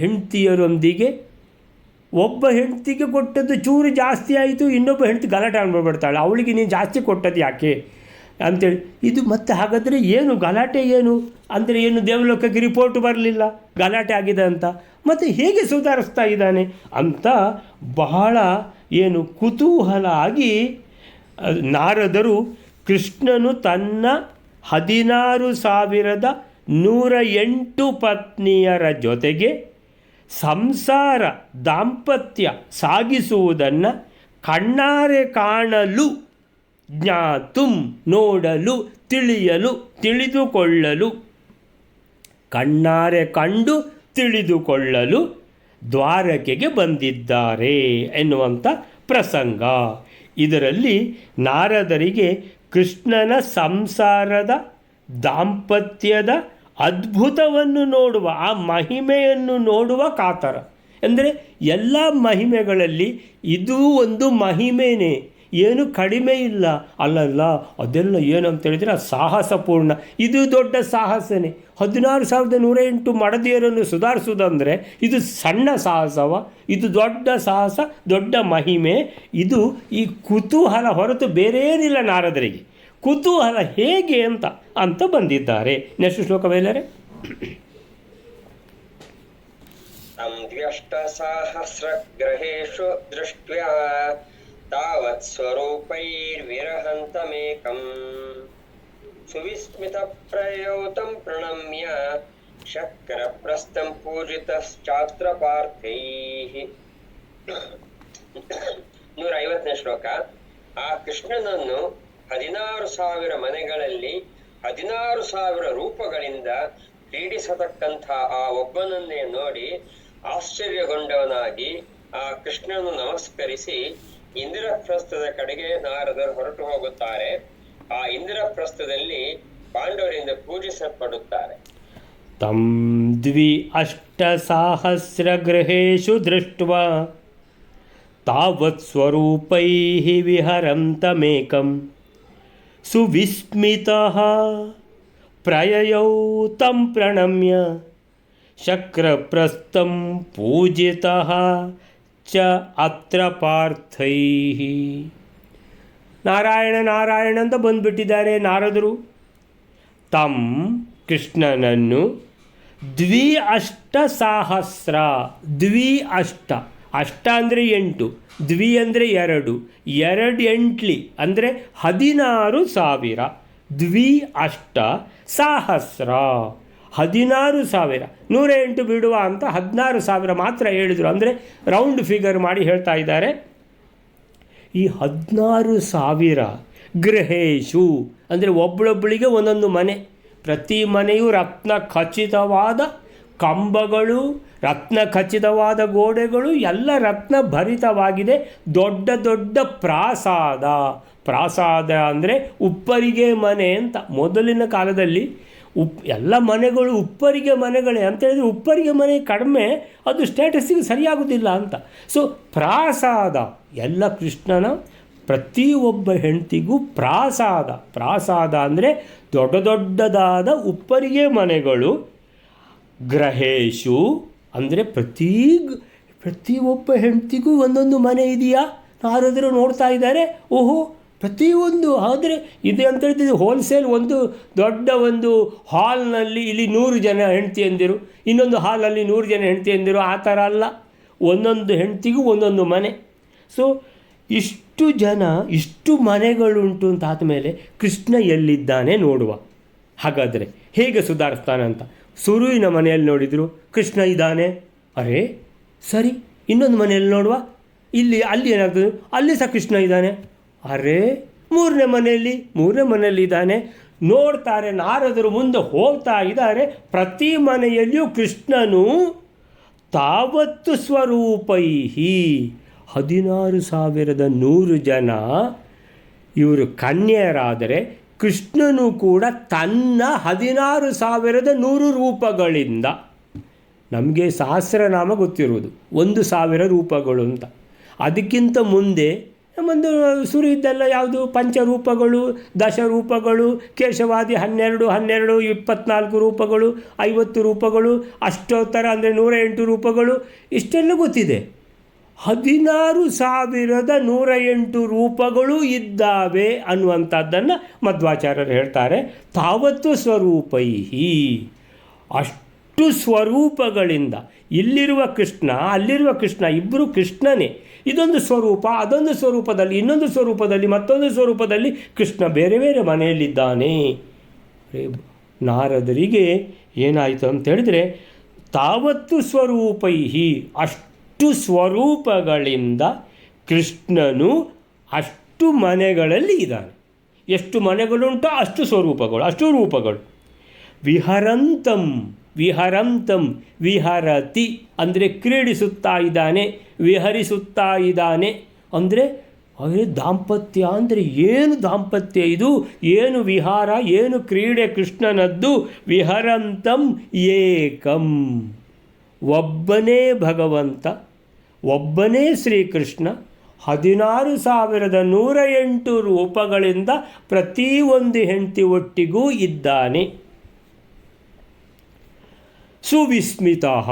ಹೆಂಡತಿಯರೊಂದಿಗೆ ಒಬ್ಬ ಹೆಂಡತಿಗೆ ಕೊಟ್ಟದ್ದು ಚೂರು ಜಾಸ್ತಿ ಆಯಿತು, ಇನ್ನೊಬ್ಬ ಹೆಂಡತಿ ಗಲಾಟೆ ಮಾಡ್ಬಿಡ್ತಾಳೆ, ಅವಳಿಗೆ ನೀನು ಜಾಸ್ತಿ ಕೊಟ್ಟದ್ದು ಯಾಕೆ ಅಂಥೇಳಿ. ಇದು ಮತ್ತೆ ಹಾಗಾದರೆ ಏನು ಗಲಾಟೆ? ಏನು ಅಂದರೆ ಏನು ದೇವಲೋಕಕ್ಕೆ ರಿಪೋರ್ಟ್ ಬರಲಿಲ್ಲ ಗಲಾಟೆ ಆಗಿದೆ ಅಂತ? ಮತ್ತು ಹೇಗೆ ಸುಧಾರಿಸ್ತಾ ಇದ್ದಾನೆ ಅಂತ ಬಹಳ ಏನು ಕುತೂಹಲ ಆಗಿ ನಾರದರು ಕೃಷ್ಣನು ತನ್ನ 16,108 ಪತ್ನಿಯರ ಜೊತೆಗೆ ಸಂಸಾರ ದಾಂಪತ್ಯ ಸಾಗಿಸುವುದನ್ನು ಕಣ್ಣಾರೆ ಕಾಣಲು, ಜ್ಞಾತುಂ ನೋಡಲು, ತಿಳಿಯಲು, ತಿಳಿದುಕೊಳ್ಳಲು, ಕಣ್ಣಾರೆ ಕಂಡು ತಿಳಿದುಕೊಳ್ಳಲು ದ್ವಾರಕೆಗೆ ಬಂದಿದ್ದಾರೆ ಎನ್ನುವಂಥ ಪ್ರಸಂಗ. ಇದರಲ್ಲಿ ನಾರದರಿಗೆ ಕೃಷ್ಣನ ಸಂಸಾರದ ದಾಂಪತ್ಯದ ಅದ್ಭುತವನ್ನು ನೋಡುವ, ಆ ಮಹಿಮೆಯನ್ನು ನೋಡುವ ಕಾತರ. ಅಂದರೆ ಎಲ್ಲ ಮಹಿಮೆಗಳಲ್ಲಿ ಇದು ಒಂದು ಮಹಿಮೆನೇ, ಏನು ಕಡಿಮೆ ಇಲ್ಲ. ಅಲ್ಲಲ್ಲ, ಅದೆಲ್ಲ ಏನು ಅಂತ ಹೇಳಿದರೆ ಸಾಹಸಪೂರ್ಣ. ಇದು ದೊಡ್ಡ ಸಾಹಸನೇ. 16,108 ಮಡದಿಯರನ್ನು ಸುಧಾರಿಸುವುದಂದರೆ ಇದು ಸಣ್ಣ ಸಾಹಸವ? ಇದು ದೊಡ್ಡ ಸಾಹಸ, ದೊಡ್ಡ ಮಹಿಮೆ. ಇದು ಈ ಕುತೂಹಲ ಹೊರತು ಬೇರೇನಿಲ್ಲ ನಾರದರಿಗೆ. ಕುತೂಹಲ ಹೇಗೆ ಅಂತ ಬಂದಿದ್ದಾರೆ. ನೆಕ್ಸ್ಟ್ ಶ್ಲೋಕ ಬೇಲರೆ. ಸಹಸ್ರಗ್ರಹೇಶು ದೃಷ್ಟ್ಯಾ ತಾವತ್ ಸ್ವರೂಪೈರ್ವಿರಹಂತಮೇಕಂ ಸುವಿಸ್ಮಿತ ಪ್ರಯೋತಂ ಪ್ರಣಮ್ಯ ಶಕ್ರಪ್ರಸ್ಥಂ ಪೂಜಿತಶ್ಚಾತ್ರ ಪಾರ್ಥೈಃ. 150ನೇ ಶ್ಲೋಕ. ಆ ಕೃಷ್ಣನನ್ನು 16,000 ಮನೆಗಳಲ್ಲಿ 16,000 ರೂಪಗಳಿಂದ ಕ್ರೀಡಿಸತಕ್ಕಂಥ ಆ ಒಬ್ಬನನ್ನೇ ನೋಡಿ ಆಶ್ಚರ್ಯಗೊಂಡವನಾಗಿ ಆ ಕೃಷ್ಣನು ನಮಸ್ಕರಿಸಿ ಇಂದ್ರಪ್ರಸ್ಥದ ಕಡೆಗೆ ನಾರದರು ಹೊರಟು ಹೋಗುತ್ತಾರೆ. ಆ ಇಂದ್ರಪ್ರಸ್ಥದಲ್ಲಿ ಪಾಂಡವರಿಂದ ಪೂಜಿಸಲ್ಪಡುತ್ತಾರೆ. ತಂ 2,800 ದೃಷ್ಟ್ವಾ ತಾವತ್ ಸ್ವರೂಪೈಃ ವಿಹರಂತಮೇಕಂ ಸುವಿಸ್ಮಿತಃ ಪ್ರಯಯೌ ತಂ ಪ್ರಣಮ್ಯ ಶಕ್ರಪ್ರಸ್ಥಂ ಪೂಜಿತಃ ಚ ಅತ್ರ ಪಾರ್ಥೈಃ. ನಾರಾಯಣ ನಾರಾಯಣ ಅಂತ ಬಂದುಬಿಟ್ಟಿದ್ದಾರೆ ನಾರದರು. ತಂ ಕೃಷ್ಣನನ್ನು ದ್ವಿ-ಅಷ್ಟ-ಸಹಸ್ರ, ದ್ವಿ-ಅಷ್ಟ, ಅಷ್ಟ ಅಂದರೆ 8, ದ್ವಿ ಅಂದರೆ 2, 2 ಎಂಟ್ಲಿ ಅಂದರೆ 16,000, ದ್ವಿ-ಅಷ್ಟ-ಸಹಸ್ರ 16,000. 108 ಬಿಡುವ ಅಂತ 16,000 ಮಾತ್ರ ಹೇಳಿದರು. ಅಂದರೆ ರೌಂಡ್ ಫಿಗರ್ ಮಾಡಿ ಹೇಳ್ತಾ ಇದ್ದಾರೆ. ಈ 16,000 ಗೃಹೇಶು ಅಂದರೆ ಒಬ್ಬಳೊಬ್ಬಳಿಗೆ ಒಂದೊಂದು ಮನೆ, ಪ್ರತಿ ಮನೆಯೂ ರತ್ನ ಖಚಿತವಾದ ಕಂಬಗಳು, ರತ್ನ ಖಚಿತವಾದ ಗೋಡೆಗಳು, ಎಲ್ಲ ರತ್ನ ಭರಿತವಾಗಿದೆ. ದೊಡ್ಡ ದೊಡ್ಡ ಪ್ರಾಸಾದ, ಪ್ರಾಸಾದ ಅಂದರೆ ಉಪ್ಪರಿಗೆ ಮನೆ ಅಂತ. ಮೊದಲಿನ ಕಾಲದಲ್ಲಿ ಎಲ್ಲ ಮನೆಗಳು ಉಪ್ಪರಿಗೆ ಮನೆಗಳೇ ಅಂತ ಹೇಳಿದರೆ ಉಪ್ಪರಿಗೆ ಮನೆ ಕಡಿಮೆ, ಅದು ಸ್ಟೇಟಸ್ಸಿಗೆ ಸರಿಯಾಗೋದಿಲ್ಲ ಅಂತ. ಸೊ ಪ್ರಾಸಾದ ಎಲ್ಲ ಕೃಷ್ಣನ ಪ್ರತಿಯೊಬ್ಬ ಹೆಂಡತಿಗೂ ಪ್ರಾಸಾದ, ಪ್ರಾಸಾದ ಅಂದರೆ ದೊಡ್ಡ ದೊಡ್ಡದಾದ ಉಪ್ಪರಿಗೆ ಮನೆಗಳು. ಗ್ರಹೇಶು ಅಂದರೆ ಪ್ರತಿಯೊಬ್ಬ ಹೆಂಡತಿಗೂ ಒಂದೊಂದು ಮನೆ ಇದೆಯಾ? ನಾರದರು ನೋಡ್ತಾ ಇದ್ದಾರೆ. ಓಹೋ, ಪ್ರತಿಯೊಂದು ಆದರೆ ಇದೆ ಅಂತ ಹೇಳ್ತಿದ್ದು ಹೋಲ್ಸೇಲ್ ಒಂದು ದೊಡ್ಡ ಒಂದು ಹಾಲ್ನಲ್ಲಿ ಇಲ್ಲಿ 100 ಜನ ಹೆಂಡತಿಯಂದಿರು, ಇನ್ನೊಂದು ಹಾಲಲ್ಲಿ 100 ಜನ ಹೆಂಡತಿಯಂದಿರು, ಆ ಥರ ಅಲ್ಲ. ಒಂದೊಂದು ಹೆಂಡತಿಗೂ ಒಂದೊಂದು ಮನೆ. ಸೊ ಇಷ್ಟು ಜನ, ಇಷ್ಟು ಮನೆಗಳುಂಟು ಅಂತ ಆದಮೇಲೆ ಕೃಷ್ಣ ಎಲ್ಲಿದ್ದಾನೆ ನೋಡುವ. ಹಾಗಾದರೆ ಹೇಗೆ ಸುಧಾರಿಸ್ತಾನೆ ಅಂತ. ಸುರುವಿನ ಮನೆಯಲ್ಲಿ ನೋಡಿದರು ಕೃಷ್ಣ ಇದ್ದಾನೆ. ಅರೇ ಸರಿ, ಇನ್ನೊಂದು ಮನೆಯಲ್ಲಿ ನೋಡುವ, ಅಲ್ಲಿ ಏನಾಗ್ತದೆ, ಅಲ್ಲಿ ಸಹ ಕೃಷ್ಣ ಇದ್ದಾನೆ. ಅರೇ ಮೂರನೇ ಮನೆಯಲ್ಲಿ ಇದ್ದಾನೆ. ನೋಡ್ತಾರೆ ನಾರದರು, ಮುಂದೆ ಹೋಗ್ತಾ ಇದ್ದಾರೆ. ಪ್ರತಿ ಮನೆಯಲ್ಲಿಯೂ ಕೃಷ್ಣನು ತಾವತ್ತು ಸ್ವರೂಪೈಹಿ 16,100 ಜನ ಇವರು ಕನ್ಯೆಯರಾದರೆ ಕೃಷ್ಣನು ಕೂಡ ತನ್ನ 16,100 ರೂಪಗಳಿಂದ, ನಮಗೆ ಸಹಸ್ರನಾಮ ಗೊತ್ತಿರುವುದು 1,000 ರೂಪಗಳು ಅಂತ. ಅದಕ್ಕಿಂತ ಮುಂದೆ ಒಂದು ಸುರು ಇದ್ದೆಲ್ಲ ಯಾವುದು ಪಂಚರೂಪಗಳು, ದಶರೂಪಗಳು, ಕೇಶವಾದಿ 12, 24 ರೂಪಗಳು, 50 ರೂಪಗಳು, ಅಷ್ಟೋತ್ತರ ಅಂದರೆ 108 ರೂಪಗಳು, ಇಷ್ಟೆಲ್ಲ ಗೊತ್ತಿದೆ. 16,108 ರೂಪಗಳು ಇದ್ದಾವೆ ಅನ್ನುವಂಥದ್ದನ್ನು ಮಧ್ವಾಚಾರ್ಯರು ಹೇಳ್ತಾರೆ. ತಾವತ್ತು ಸ್ವರೂಪೈಹಿ, ಅಷ್ಟು ಸ್ವರೂಪಗಳಿಂದ ಇಲ್ಲಿರುವ ಕೃಷ್ಣ ಅಲ್ಲಿರುವ ಕೃಷ್ಣ ಇಬ್ಬರು ಕೃಷ್ಣನೇ. ಇದೊಂದು ಸ್ವರೂಪ, ಅದೊಂದು ಸ್ವರೂಪದಲ್ಲಿ, ಇನ್ನೊಂದು ಸ್ವರೂಪದಲ್ಲಿ, ಮತ್ತೊಂದು ಸ್ವರೂಪದಲ್ಲಿ ಕೃಷ್ಣ ಬೇರೆ ಬೇರೆ ಮನೆಯಲ್ಲಿದ್ದಾನೆ. ನಾರದರಿಗೆ ಏನಾಯಿತು ಅಂತ ಹೇಳಿದರೆ, ತಾವತ್ತು ಸ್ವರೂಪೈಹಿ, ಅಷ್ಟು ಸ್ವರೂಪಗಳಿಂದ ಕೃಷ್ಣನು ಅಷ್ಟು ಮನೆಗಳಲ್ಲಿ ಇದ್ದಾನೆ. ಎಷ್ಟು ಮನೆಗಳುಂಟೋ ಅಷ್ಟು ಸ್ವರೂಪಗಳು, ಅಷ್ಟು ರೂಪಗಳು. ವಿಹರಂತಂ ವಿಹರತಿ ಅಂದರೆ ಕ್ರೀಡಿಸುತ್ತಾ ಇದ್ದಾನೆ, ವಿಹರಿಸುತ್ತಾ ಇದ್ದಾನೆ. ಅಂದರೆ ದಾಂಪತ್ಯ ಅಂದರೆ ಏನು ದಾಂಪತ್ಯ ಇದು, ಏನು ವಿಹಾರ, ಏನು ಕ್ರೀಡೆ ಕೃಷ್ಣನದ್ದು. ವಿಹರಂತಂ ಏಕಂ, ಒಬ್ಬನೇ ಭಗವಂತ, ಒಬ್ಬನೇ ಶ್ರೀಕೃಷ್ಣ 16,108 ರೂಪಗಳಿಂದ ಪ್ರತಿಯೊಂದು ಹೆಂಡತಿ ಒಟ್ಟಿಗೂ ಇದ್ದಾನೆ. ಸುವಿಸ್ಮಿತಃ,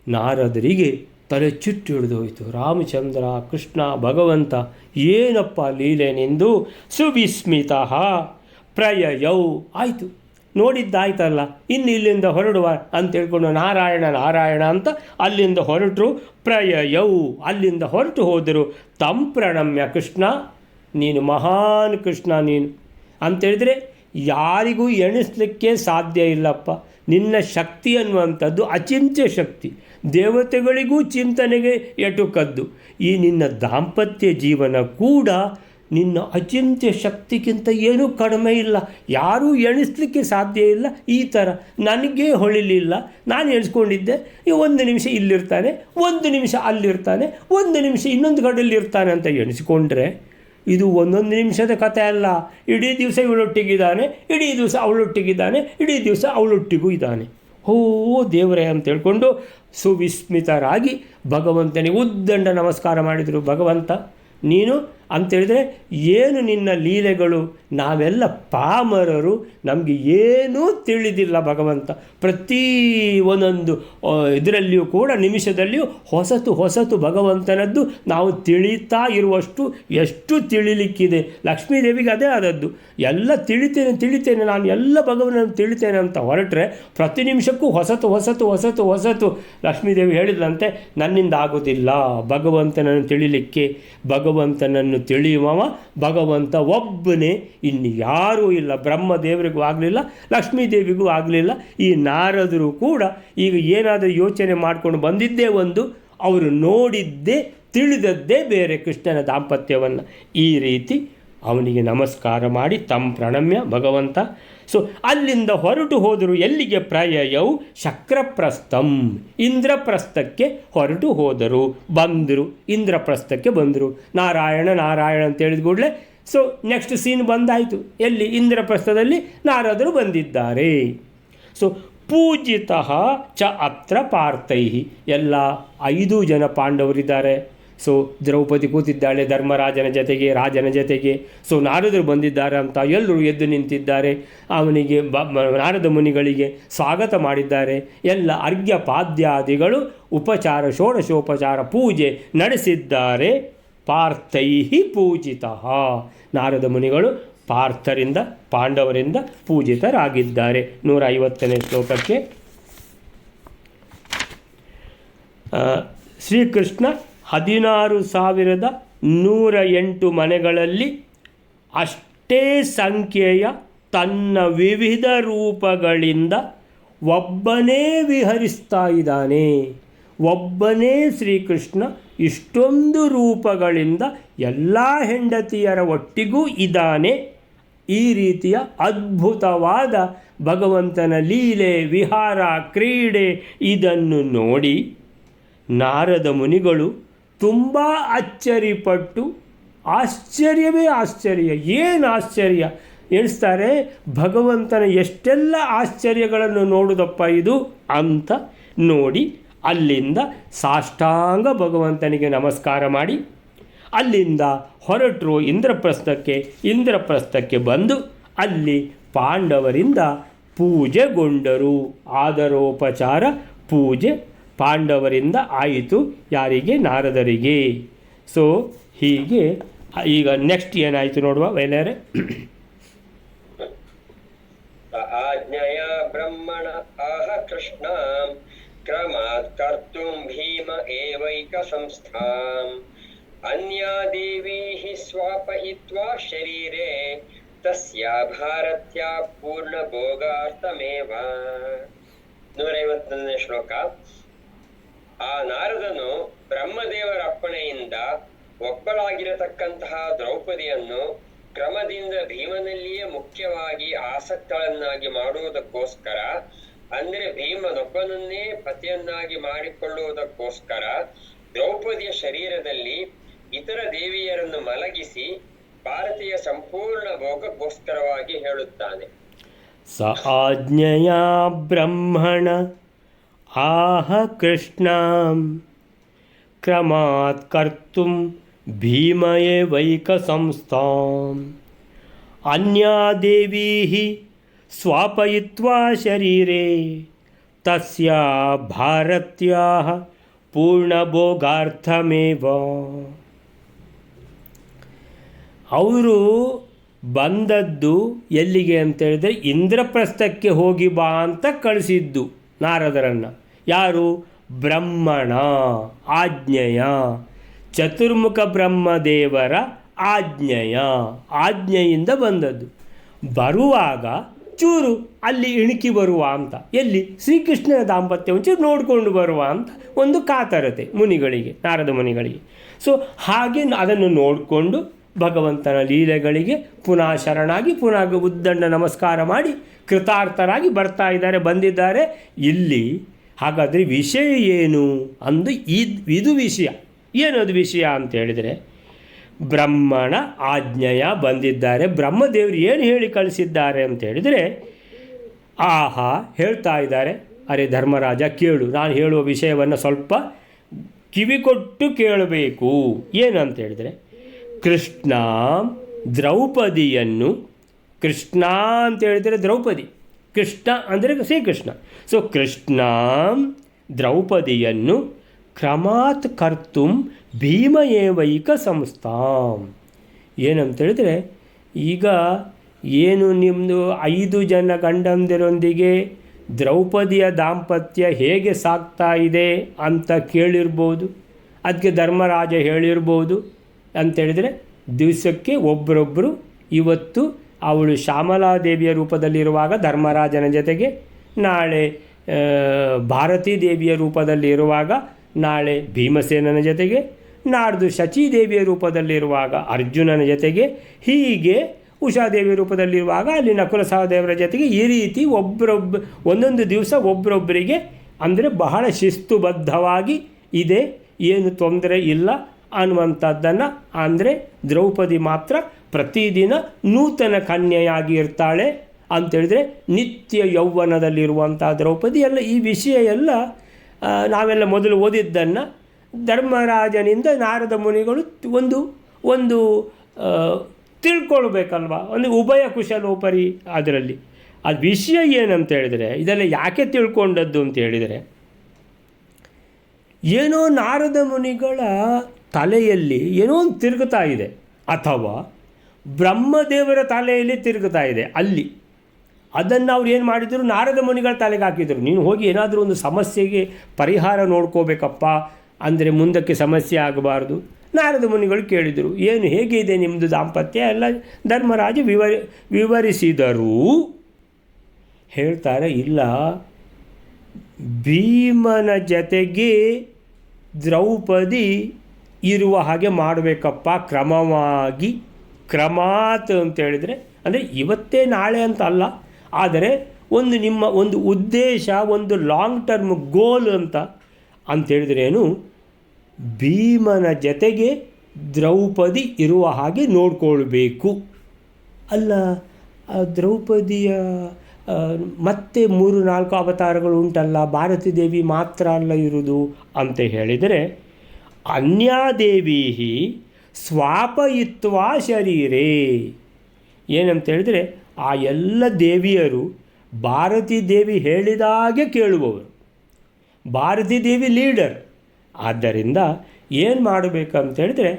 ನಾರದರಿಗೆ ತಲೆ ಚುಟ್ಟು ಹಿಡಿದೋಯ್ತು. ರಾಮಚಂದ್ರ ಕೃಷ್ಣ ಭಗವಂತ ಏನಪ್ಪ ಲೀಲೆನೆಂದು. ಸುವಿಸ್ಮಿತಃ ಪ್ರಯಯೌ, ಆಯಿತು ನೋಡಿದ್ದಾಯ್ತಲ್ಲ, ಇನ್ನು ಇಲ್ಲಿಂದ ಹೊರಡುವ ಅಂತ ಹೇಳ್ಕೊಂಡು ನಾರಾಯಣ ನಾರಾಯಣ ಅಂತ ಅಲ್ಲಿಂದ ಹೊರಟರು. ಪ್ರಯಯೌ, ಅಲ್ಲಿಂದ ಹೊರಟು ಹೋದರು. ತಂ ಪ್ರಣಮ್ಯ, ಕೃಷ್ಣ ನೀನು ಮಹಾನ್ ಕೃಷ್ಣ ನೀನು ಅಂತೇಳಿದರೆ ಯಾರಿಗೂ ಎಣಿಸ್ಲಿಕ್ಕೆ ಸಾಧ್ಯ ಇಲ್ಲಪ್ಪ. ನಿನ್ನ ಶಕ್ತಿ ಅನ್ನುವಂಥದ್ದು ಅಚಿಂತ್ಯ ಶಕ್ತಿ, ದೇವತೆಗಳಿಗೂ ಚಿಂತನೆಗೆ ಎಟುಕದ್ದು. ಈ ನಿನ್ನ ದಾಂಪತ್ಯ ಜೀವನ ಕೂಡ ನಿನ್ನ ಅಚಿಂತ್ಯ ಶಕ್ತಿಗಿಂತ ಏನೂ ಕಡಿಮೆ ಇಲ್ಲ, ಯಾರೂ ಎಣಿಸ್ಲಿಕ್ಕೆ ಸಾಧ್ಯ ಇಲ್ಲ. ಈ ಥರ ನನಗೇ ಹೊಳಿಲಿಲ್ಲ, ನಾನು ಎಣಿಸ್ಕೊಂಡಿದ್ದೆ 1 ನಿಮಿಷ ಇಲ್ಲಿರ್ತಾನೆ, 1 ನಿಮಿಷ ಅಲ್ಲಿರ್ತಾನೆ, 1 ನಿಮಿಷ ಇನ್ನೊಂದು ಕಡೆಯಲ್ಲಿರ್ತಾನೆ ಅಂತ ಎಣಿಸ್ಕೊಂಡ್ರೆ ಇದು 1 ನಿಮಿಷದ ಕಥೆ ಅಲ್ಲ. ಇಡೀ ದಿವಸ ಇವಳೊಟ್ಟಿಗಿದ್ದಾನೆ, ಇಡೀ ದಿವಸ ಅವಳೊಟ್ಟಿಗಿದ್ದಾನೆ, ಇಡೀ ದಿವಸ ಅವಳೊಟ್ಟಿಗೂ ಇದ್ದಾನೆ. ಓ ದೇವರೇ ಅಂತ ಹೇಳ್ಕೊಂಡು ಸುವಿಸ್ಮಿತರಾಗಿ ಭಗವಂತನಿಗೆ ಉದ್ದಂಡ ನಮಸ್ಕಾರ ಮಾಡಿದರು. ಭಗವಂತ ನೀನು ಅಂತೇಳಿದರೆ ಏನು ನಿನ್ನ ಲೀಲೆಗಳು, ನಾವೆಲ್ಲ ಪಾಮರರು, ನಮಗೆ ಏನೂ ತಿಳಿದಿಲ್ಲ ಭಗವಂತ. ಪ್ರತಿ ಒಂದೊಂದು ಇದರಲ್ಲಿಯೂ ಕೂಡ ನಿಮಿಷದಲ್ಲಿಯೂ ಹೊಸತು ಭಗವಂತನದ್ದು ನಾವು ತಿಳಿತಾ ಇರುವಷ್ಟು ಎಷ್ಟು ತಿಳಿಲಿಕ್ಕಿದೆ. ಲಕ್ಷ್ಮೀದೇವಿಗೆ ಅದೇ ಆದದ್ದು, ಎಲ್ಲ ತಿಳಿತೇನೆ ನಾನು ಎಲ್ಲ ಭಗವಂತನನ್ನು ತಿಳಿತೇನೆ ಅಂತ ಹೊರಟ್ರೆ ಪ್ರತಿ ನಿಮಿಷಕ್ಕೂ ಹೊಸತು. ಲಕ್ಷ್ಮೀದೇವಿ ಹೇಳಿದಂತೆ ನನ್ನಿಂದ ಆಗೋದಿಲ್ಲ ಭಗವಂತನನ್ನು ತಿಳಿಲಿಕ್ಕೆ. ಭಗವಂತನನ್ನು ತಿಳಿಯುವವ ಭಗವಂತ ಒಬ್ಬನೇ, ಇನ್ನು ಯಾರೂ ಇಲ್ಲ. ಬ್ರಹ್ಮದೇವರಿಗೂ ಆಗಲಿಲ್ಲ, ಲಕ್ಷ್ಮೀದೇವಿಗೂ ಆಗಲಿಲ್ಲ. ಈ ನಾರದರು ಕೂಡ ಈಗ ಏನಾದರೂ ಯೋಚನೆ ಮಾಡಿಕೊಂಡು ಬಂದಿದ್ದೇ ಒಂದು, ಅವರು ನೋಡಿದ್ದೇ ತಿಳಿದದ್ದೇ ಬೇರೆ ಕೃಷ್ಣನ ದಾಂಪತ್ಯವನ್ನು. ಈ ರೀತಿ ಅವನಿಗೆ ನಮಸ್ಕಾರ ಮಾಡಿ ತಮ್ಮ ಪ್ರಣಮ್ಯ ಭಗವಂತ. ಸೊ ಅಲ್ಲಿಂದ ಹೊರಟು ಹೋದರು. ಎಲ್ಲಿಗೆ? ಪ್ರಯಯೌ ಶಕ್ರಪ್ರಸ್ಥಂ, ಇಂದ್ರಪ್ರಸ್ಥಕ್ಕೆ ಹೊರಟು ಹೋದರು. ಬಂದರು, ಇಂದ್ರಪ್ರಸ್ಥಕ್ಕೆ ಬಂದರು. ನಾರಾಯಣ ಅಂತ ಹೇಳಿದ ಕೂಡಲೇ ಸೊ ನೆಕ್ಸ್ಟ್ ಸೀನ್ ಬಂದಾಯಿತು. ಎಲ್ಲಿ? ಇಂದ್ರಪ್ರಸ್ಥದಲ್ಲಿ ನಾರದರು ಬಂದಿದ್ದಾರೆ. ಸೊ ಪೂಜಿತಃ ಚ ಅತ್ರ ಪಾರ್ಥೈ, ಎಲ್ಲ 5 ಜನ ಪಾಂಡವರಿದ್ದಾರೆ. ಸೊ ದ್ರೌಪದಿ ಕೂತಿದ್ದಾಳೆ ಧರ್ಮರಾಜನ ಜೊತೆಗೆ, ರಾಜನ ಜೊತೆಗೆ. ಸೊ ನಾರದರು ಬಂದಿದ್ದಾರೆ ಅಂತ ಎಲ್ಲರೂ ಎದ್ದು ನಿಂತಿದ್ದಾರೆ. ಅವನಿಗೆ ನಾರದ ಮುನಿಗಳಿಗೆ ಸ್ವಾಗತ ಮಾಡಿದ್ದಾರೆ. ಎಲ್ಲ ಅರ್ಘ್ಯ ಪಾದ್ಯಾದಿಗಳು ಉಪಚಾರ ಷೋಡಶೋಪಚಾರ ಪೂಜೆ ನಡೆಸಿದ್ದಾರೆ. ಪಾರ್ಥೈ ಪೂಜಿತಃ, ನಾರದ ಮುನಿಗಳು ಪಾರ್ಥರಿಂದ ಪಾಂಡವರಿಂದ ಪೂಜಿತರಾಗಿದ್ದಾರೆ. 150ನೇ ಶ್ಲೋಕಕ್ಕೆ ಶ್ರೀಕೃಷ್ಣ 16,108 ಮನೆಗಳಲ್ಲಿ ಅಷ್ಟೇ ಸಂಖ್ಯೆಯ ತನ್ನ ವಿವಿಧ ರೂಪಗಳಿಂದ ಒಬ್ಬನೇ ವಿಹರಿಸ್ತಾ ಇದ್ದಾನೆ. ಒಬ್ಬನೇ ಶ್ರೀಕೃಷ್ಣ ಇಷ್ಟೊಂದು ರೂಪಗಳಿಂದ ಎಲ್ಲ ಹೆಂಡತಿಯರ ಒಟ್ಟಿಗೂ ಇದ್ದಾನೆ. ಈ ರೀತಿಯ ಅದ್ಭುತವಾದ ಭಗವಂತನ ಲೀಲೆ, ವಿಹಾರ, ಕ್ರೀಡೆ ಇದನ್ನು ನೋಡಿ ನಾರದ ಮುನಿಗಳು ತುಂಬ ಅಚ್ಚರಿಪಟ್ಟು, ಆಶ್ಚರ್ಯವೇ ಆಶ್ಚರ್ಯ, ಏನು ಆಶ್ಚರ್ಯ ಎಣಿಸ್ತಾರೆ. ಭಗವಂತನ ಎಷ್ಟೆಲ್ಲ ಆಶ್ಚರ್ಯಗಳನ್ನು ನೋಡುವುದಪ್ಪ ಇದು ಅಂತ ನೋಡಿ ಅಲ್ಲಿಂದ ಸಾಷ್ಟಾಂಗ ಭಗವಂತನಿಗೆ ನಮಸ್ಕಾರ ಮಾಡಿ ಅಲ್ಲಿಂದ ಹೊರಟರು ಇಂದ್ರಪ್ರಸ್ಥಕ್ಕೆ ಬಂದು ಅಲ್ಲಿ ಪಾಂಡವರಿಂದ ಪೂಜೆಗೊಂಡರು. ಆದರೋಪಚಾರ ಪೂಜೆ ಪಾಂಡವರಿಂದ ಆಯಿತು. ಯಾರಿಗೆ? ನಾರದರಿಗೆ. ಸೊ ಹೀಗೆ ಈಗ ನೆಕ್ಸ್ಟ್ ಏನಾಯಿತು ನೋಡುವ ವೈಲರೆ. ಆಜ್ಞೆಯ ಬ್ರಹ್ಮಣ ಆಹ ಕೃಷ್ಣ ಕ್ರಮಾತ್ ಕರ್ತುಂ ಭೀಮ ಏವೈಕ ಸಂಸ್ಥಾಂ ಅನ್ಯಾ ದೇವಿ ಸ್ವಾಪಯಿತ್ವಾ ಶರೀರೆ ತಸ್ಯಾ ಭಾರತ್ಯಾ ಪೂರ್ಣ ಭೋಗಾರ್ಥಮೇವ. 151ನೇ ಶ್ಲೋಕ. ಆ ನಾರದನು ಬ್ರಹ್ಮದೇವರ ಅಪ್ಪಣೆಯಿಂದ ಒಬ್ಬಳಾಗಿರತಕ್ಕಂತಹ ದ್ರೌಪದಿಯನ್ನು ಕ್ರಮದಿಂದ ಭೀಮನಲ್ಲಿಯೇ ಮುಖ್ಯವಾಗಿ ಆಸಕ್ತಳನ್ನಾಗಿ ಮಾಡುವುದಕ್ಕೋಸ್ಕರ, ಅಂದರೆ ಭೀಮನೊಬ್ಬನನ್ನೇ ಪತಿಯನ್ನಾಗಿ ಮಾಡಿಕೊಳ್ಳುವುದಕ್ಕೋಸ್ಕರ ದ್ರೌಪದಿಯ ಶರೀರದಲ್ಲಿ ಇತರ ದೇವಿಯರನ್ನು ಮಲಗಿಸಿ ಭಾರತೀಯ ಸಂಪೂರ್ಣ ಭೋಗಕ್ಕೋಸ್ಕರವಾಗಿ ಹೇಳುತ್ತಾನೆ. ಸ ಆಜ್ಞೆಯ ಬ್ರಹ್ಮಣ ಆಹ ಕೃಷ್ಣಂ ಕ್ರಮಾತ್ ಕರ್ತುಂ ಭೀಮಯೇವೈಕ ಸಂಸ್ಥಾಂ ಅನ್ಯಾ ದೇವೀ ಸ್ವಾಪಯಿತ್ವಾ ಶರೀರೆ ತಸ್ಯಾ ಭಾರತ್ಯಾಃ ಪೂರ್ಣಭೋಗಾರ್ಥಮೇವ. ಅವರು ಬಂದದ್ದು ಎಲ್ಲಿಗೆ ಅಂತೇಳಿದರೆ ಇಂದ್ರಪ್ರಸ್ಥಕ್ಕೆ ಹೋಗಿ ಬಾ ಅಂತ ಕಳಿಸಿದ್ದು ನಾರದರನ್ನು. ಯಾರು? ಬ್ರಹ್ಮಣ ಆಜ್ಞೆಯ, ಚತುರ್ಮುಖ ಬ್ರಹ್ಮದೇವರ ಆಜ್ಞೆಯಿಂದ ಬಂದದ್ದು. ಬರುವಾಗ ಚೂರು ಅಲ್ಲಿ ಇಣುಕಿ ಬರುವ ಅಂತ, ಎಲ್ಲಿ? ಶ್ರೀಕೃಷ್ಣನ ದಾಂಪತ್ಯ ಒಂಚೂರು ನೋಡಿಕೊಂಡು ಬರುವ ಅಂತ ಒಂದು ಕಾತರತೆ ಮುನಿಗಳಿಗೆ, ನಾರದ ಮುನಿಗಳಿಗೆ. ಸೊ ಹಾಗೆ ಅದನ್ನು ನೋಡಿಕೊಂಡು ಭಗವಂತನ ಲೀಲೆಗಳಿಗೆ ಪುನಃ ಶರಣಾಗಿ ಪುನಃ ಉದ್ದಂಡ ನಮಸ್ಕಾರ ಮಾಡಿ ಕೃತಾರ್ಥರಾಗಿ ಬಂದಿದ್ದಾರೆ ಇಲ್ಲಿ. ಹಾಗಾದರೆ ವಿಷಯ ಏನು ಅಂದು ಇದು ವಿಷಯ. ಏನದು ವಿಷಯ ಅಂತ ಹೇಳಿದರೆ, ಬ್ರಹ್ಮಣ ಆಜ್ಞೆಯ ಬಂದಿದ್ದಾರೆ. ಬ್ರಹ್ಮದೇವರು ಏನು ಹೇಳಿ ಕಳಿಸಿದ್ದಾರೆ ಅಂತ ಹೇಳಿದರೆ, ಆಹಾ ಹೇಳ್ತಾ ಇದ್ದಾರೆ, ಅರೆ ಧರ್ಮರಾಜ ಕೇಳು, ನಾನು ಹೇಳುವ ವಿಷಯವನ್ನು ಸ್ವಲ್ಪ ಕಿವಿ ಕೊಟ್ಟು ಕೇಳಬೇಕು. ಏನಂತ ಹೇಳಿದರೆ, ಕೃಷ್ಣ ದ್ರೌಪದಿಯನ್ನು, ಕೃಷ್ಣ ಅಂತ ಹೇಳಿದರೆ ದ್ರೌಪದಿ, ಕೃಷ್ಣ ಅಂದರೆ ಶ್ರೀಕೃಷ್ಣ. ಸೊ ಕೃಷ್ಣ ದ್ರೌಪದಿಯನ್ನು ಕ್ರಮಾತ್ ಕರ್ತುಂ ಭೀಮ ಏವೈಕ ಸಂಸ್ಥಾಂ. ಏನಂತೇಳಿದರೆ, ಈಗ ಏನು ನಿಮ್ಮದು 5 ಜನ ಗಂಡಂದಿರೊಂದಿಗೆ ದ್ರೌಪದಿಯ ದಾಂಪತ್ಯ ಹೇಗೆ ಸಾಗ್ತಾ ಇದೆ ಅಂತ ಕೇಳಿರ್ಬೋದು. ಅದಕ್ಕೆ ಧರ್ಮರಾಜ ಹೇಳಿರ್ಬೋದು. ಅಂಥೇಳಿದರೆ ದಿವಸಕ್ಕೆ ಒಬ್ಬರೊಬ್ಬರು, ಇವತ್ತು ಅವಳು ಶ್ಯಾಮಲಾದೇವಿಯ ರೂಪದಲ್ಲಿರುವಾಗ ಧರ್ಮರಾಜನ ಜೊತೆಗೆ, ನಾಳೆ ಭಾರತೀ ದೇವಿಯ ರೂಪದಲ್ಲಿರುವಾಗ ನಾಳೆ ಭೀಮಸೇನನ ಜೊತೆಗೆ, ನಾಡ್ದು ಶಚೀದೇವಿಯ ರೂಪದಲ್ಲಿರುವಾಗ ಅರ್ಜುನನ ಜೊತೆಗೆ, ಹೀಗೆ ಉಷಾದೇವಿಯ ರೂಪದಲ್ಲಿರುವಾಗ ಅಲ್ಲಿ ನಕುಲ ಸಹದೇವರ ಜೊತೆಗೆ, ಈ ರೀತಿ ಒಂದೊಂದು ದಿವಸ ಒಬ್ಬರೊಬ್ಬರಿಗೆ, ಅಂದರೆ ಬಹಳ ಶಿಸ್ತುಬದ್ಧವಾಗಿ ಇದೆ, ಏನು ತೊಂದರೆ ಇಲ್ಲ ಅನ್ನುವಂಥದ್ದನ್ನು. ಅಂದರೆ ದ್ರೌಪದಿ ಮಾತ್ರ ಪ್ರತಿದಿನ ನೂತನ ಕನ್ಯೆಯಾಗಿ ಇರ್ತಾಳೆ ಅಂಥೇಳಿದರೆ, ನಿತ್ಯ ಯೌವನದಲ್ಲಿರುವಂಥ ದ್ರೌಪದಿ. ಎಲ್ಲ ಈ ವಿಷಯ ಎಲ್ಲ ನಾವೆಲ್ಲ ಮೊದಲು ಓದಿದ್ದನ್ನು ಧರ್ಮರಾಜನಿಂದ ನಾರದ ಮುನಿಗಳು ಒಂದು ತಿಳ್ಕೊಳ್ಬೇಕಲ್ವ, ಒಂದು ಉಭಯ ಕುಶಲೋಪರಿ. ಅದರಲ್ಲಿ ಅದು ವಿಷಯ ಏನಂತ ಹೇಳಿದರೆ, ಇದೆಲ್ಲ ಯಾಕೆ ತಿಳ್ಕೊಂಡದ್ದು ಅಂತ ಹೇಳಿದರೆ, ಏನೋ ನಾರದ ಮುನಿಗಳ ತಲೆಯಲ್ಲಿ ಏನೋ ಒಂದು ತಿರುಗುತ್ತಾ ಇದೆ, ಅಥವಾ ಬ್ರಹ್ಮದೇವರ ತಲೆಯಲ್ಲಿ ತಿರುಗುತ್ತಾ ಇದೆ ಅಲ್ಲಿ. ಅದನ್ನು ಅವ್ರು ಏನು ಮಾಡಿದರು, ನಾರದ ಮುನಿಗಳ ತಲೆಗೆ ಹಾಕಿದರು. ನೀನು ಹೋಗಿ ಏನಾದರೂ ಒಂದು ಸಮಸ್ಯೆಗೆ ಪರಿಹಾರ ನೋಡ್ಕೋಬೇಕಪ್ಪ, ಅಂದರೆ ಮುಂದಕ್ಕೆ ಸಮಸ್ಯೆ ಆಗಬಾರ್ದು. ನಾರದ ಮುನಿಗಳು ಕೇಳಿದರು, ಏನು ಹೇಗೆ ಇದೆ ನಿಮ್ಮದು ದಾಂಪತ್ಯ ಎಲ್ಲ. ಧರ್ಮರಾಜ ವಿವರಿಸಿದರೂ ಹೇಳ್ತಾರೆ, ಇಲ್ಲ, ಭೀಮನ ಜೊತೆಗೆ ದ್ರೌಪದಿ ಇರುವ ಹಾಗೆ ಮಾಡಬೇಕಪ್ಪ, ಕ್ರಮವಾಗಿ. ಕ್ರಮಾತ್ ಅಂತೇಳಿದರೆ ಅಂದರೆ ಇವತ್ತೇ ನಾಳೆ ಅಂತ ಅಲ್ಲ, ಆದರೆ ನಿಮ್ಮ ಒಂದು ಉದ್ದೇಶ, ಒಂದು ಲಾಂಗ್ ಟರ್ಮ್ ಗೋಲ್ ಅಂತೇಳಿದ್ರೆ ಏನು, ಭೀಮನ ಜೊತೆಗೆ ದ್ರೌಪದಿ ಇರುವ ಹಾಗೆ ನೋಡ್ಕೊಳ್ಬೇಕು. ಅಲ್ಲ, ದ್ರೌಪದಿಯ ಮತ್ತೆ 3-4 ಅವತಾರಗಳು ಉಂಟಲ್ಲ, ಭಾರತೀ ದೇವಿ ಮಾತ್ರ ಅಲ್ಲ ಇರುವುದು ಅಂತ ಹೇಳಿದರೆ, ಅನ್ಯಾದೇವಿ ಸ್ವಾಪಯಿತ್ವಾ ಶರೀರೇ. ಏನಂತೇಳಿದರೆ, ಆ ಎಲ್ಲ ದೇವಿಯರು ಭಾರತೀ ದೇವಿ ಹೇಳಿದಾಗೆ ಕೇಳುವವರು. ಭಾರತೀ ದೇವಿ ಲೀಡರ್. ಆದ್ದರಿಂದ ಏನು ಮಾಡಬೇಕಂತೇಳಿದರೆ,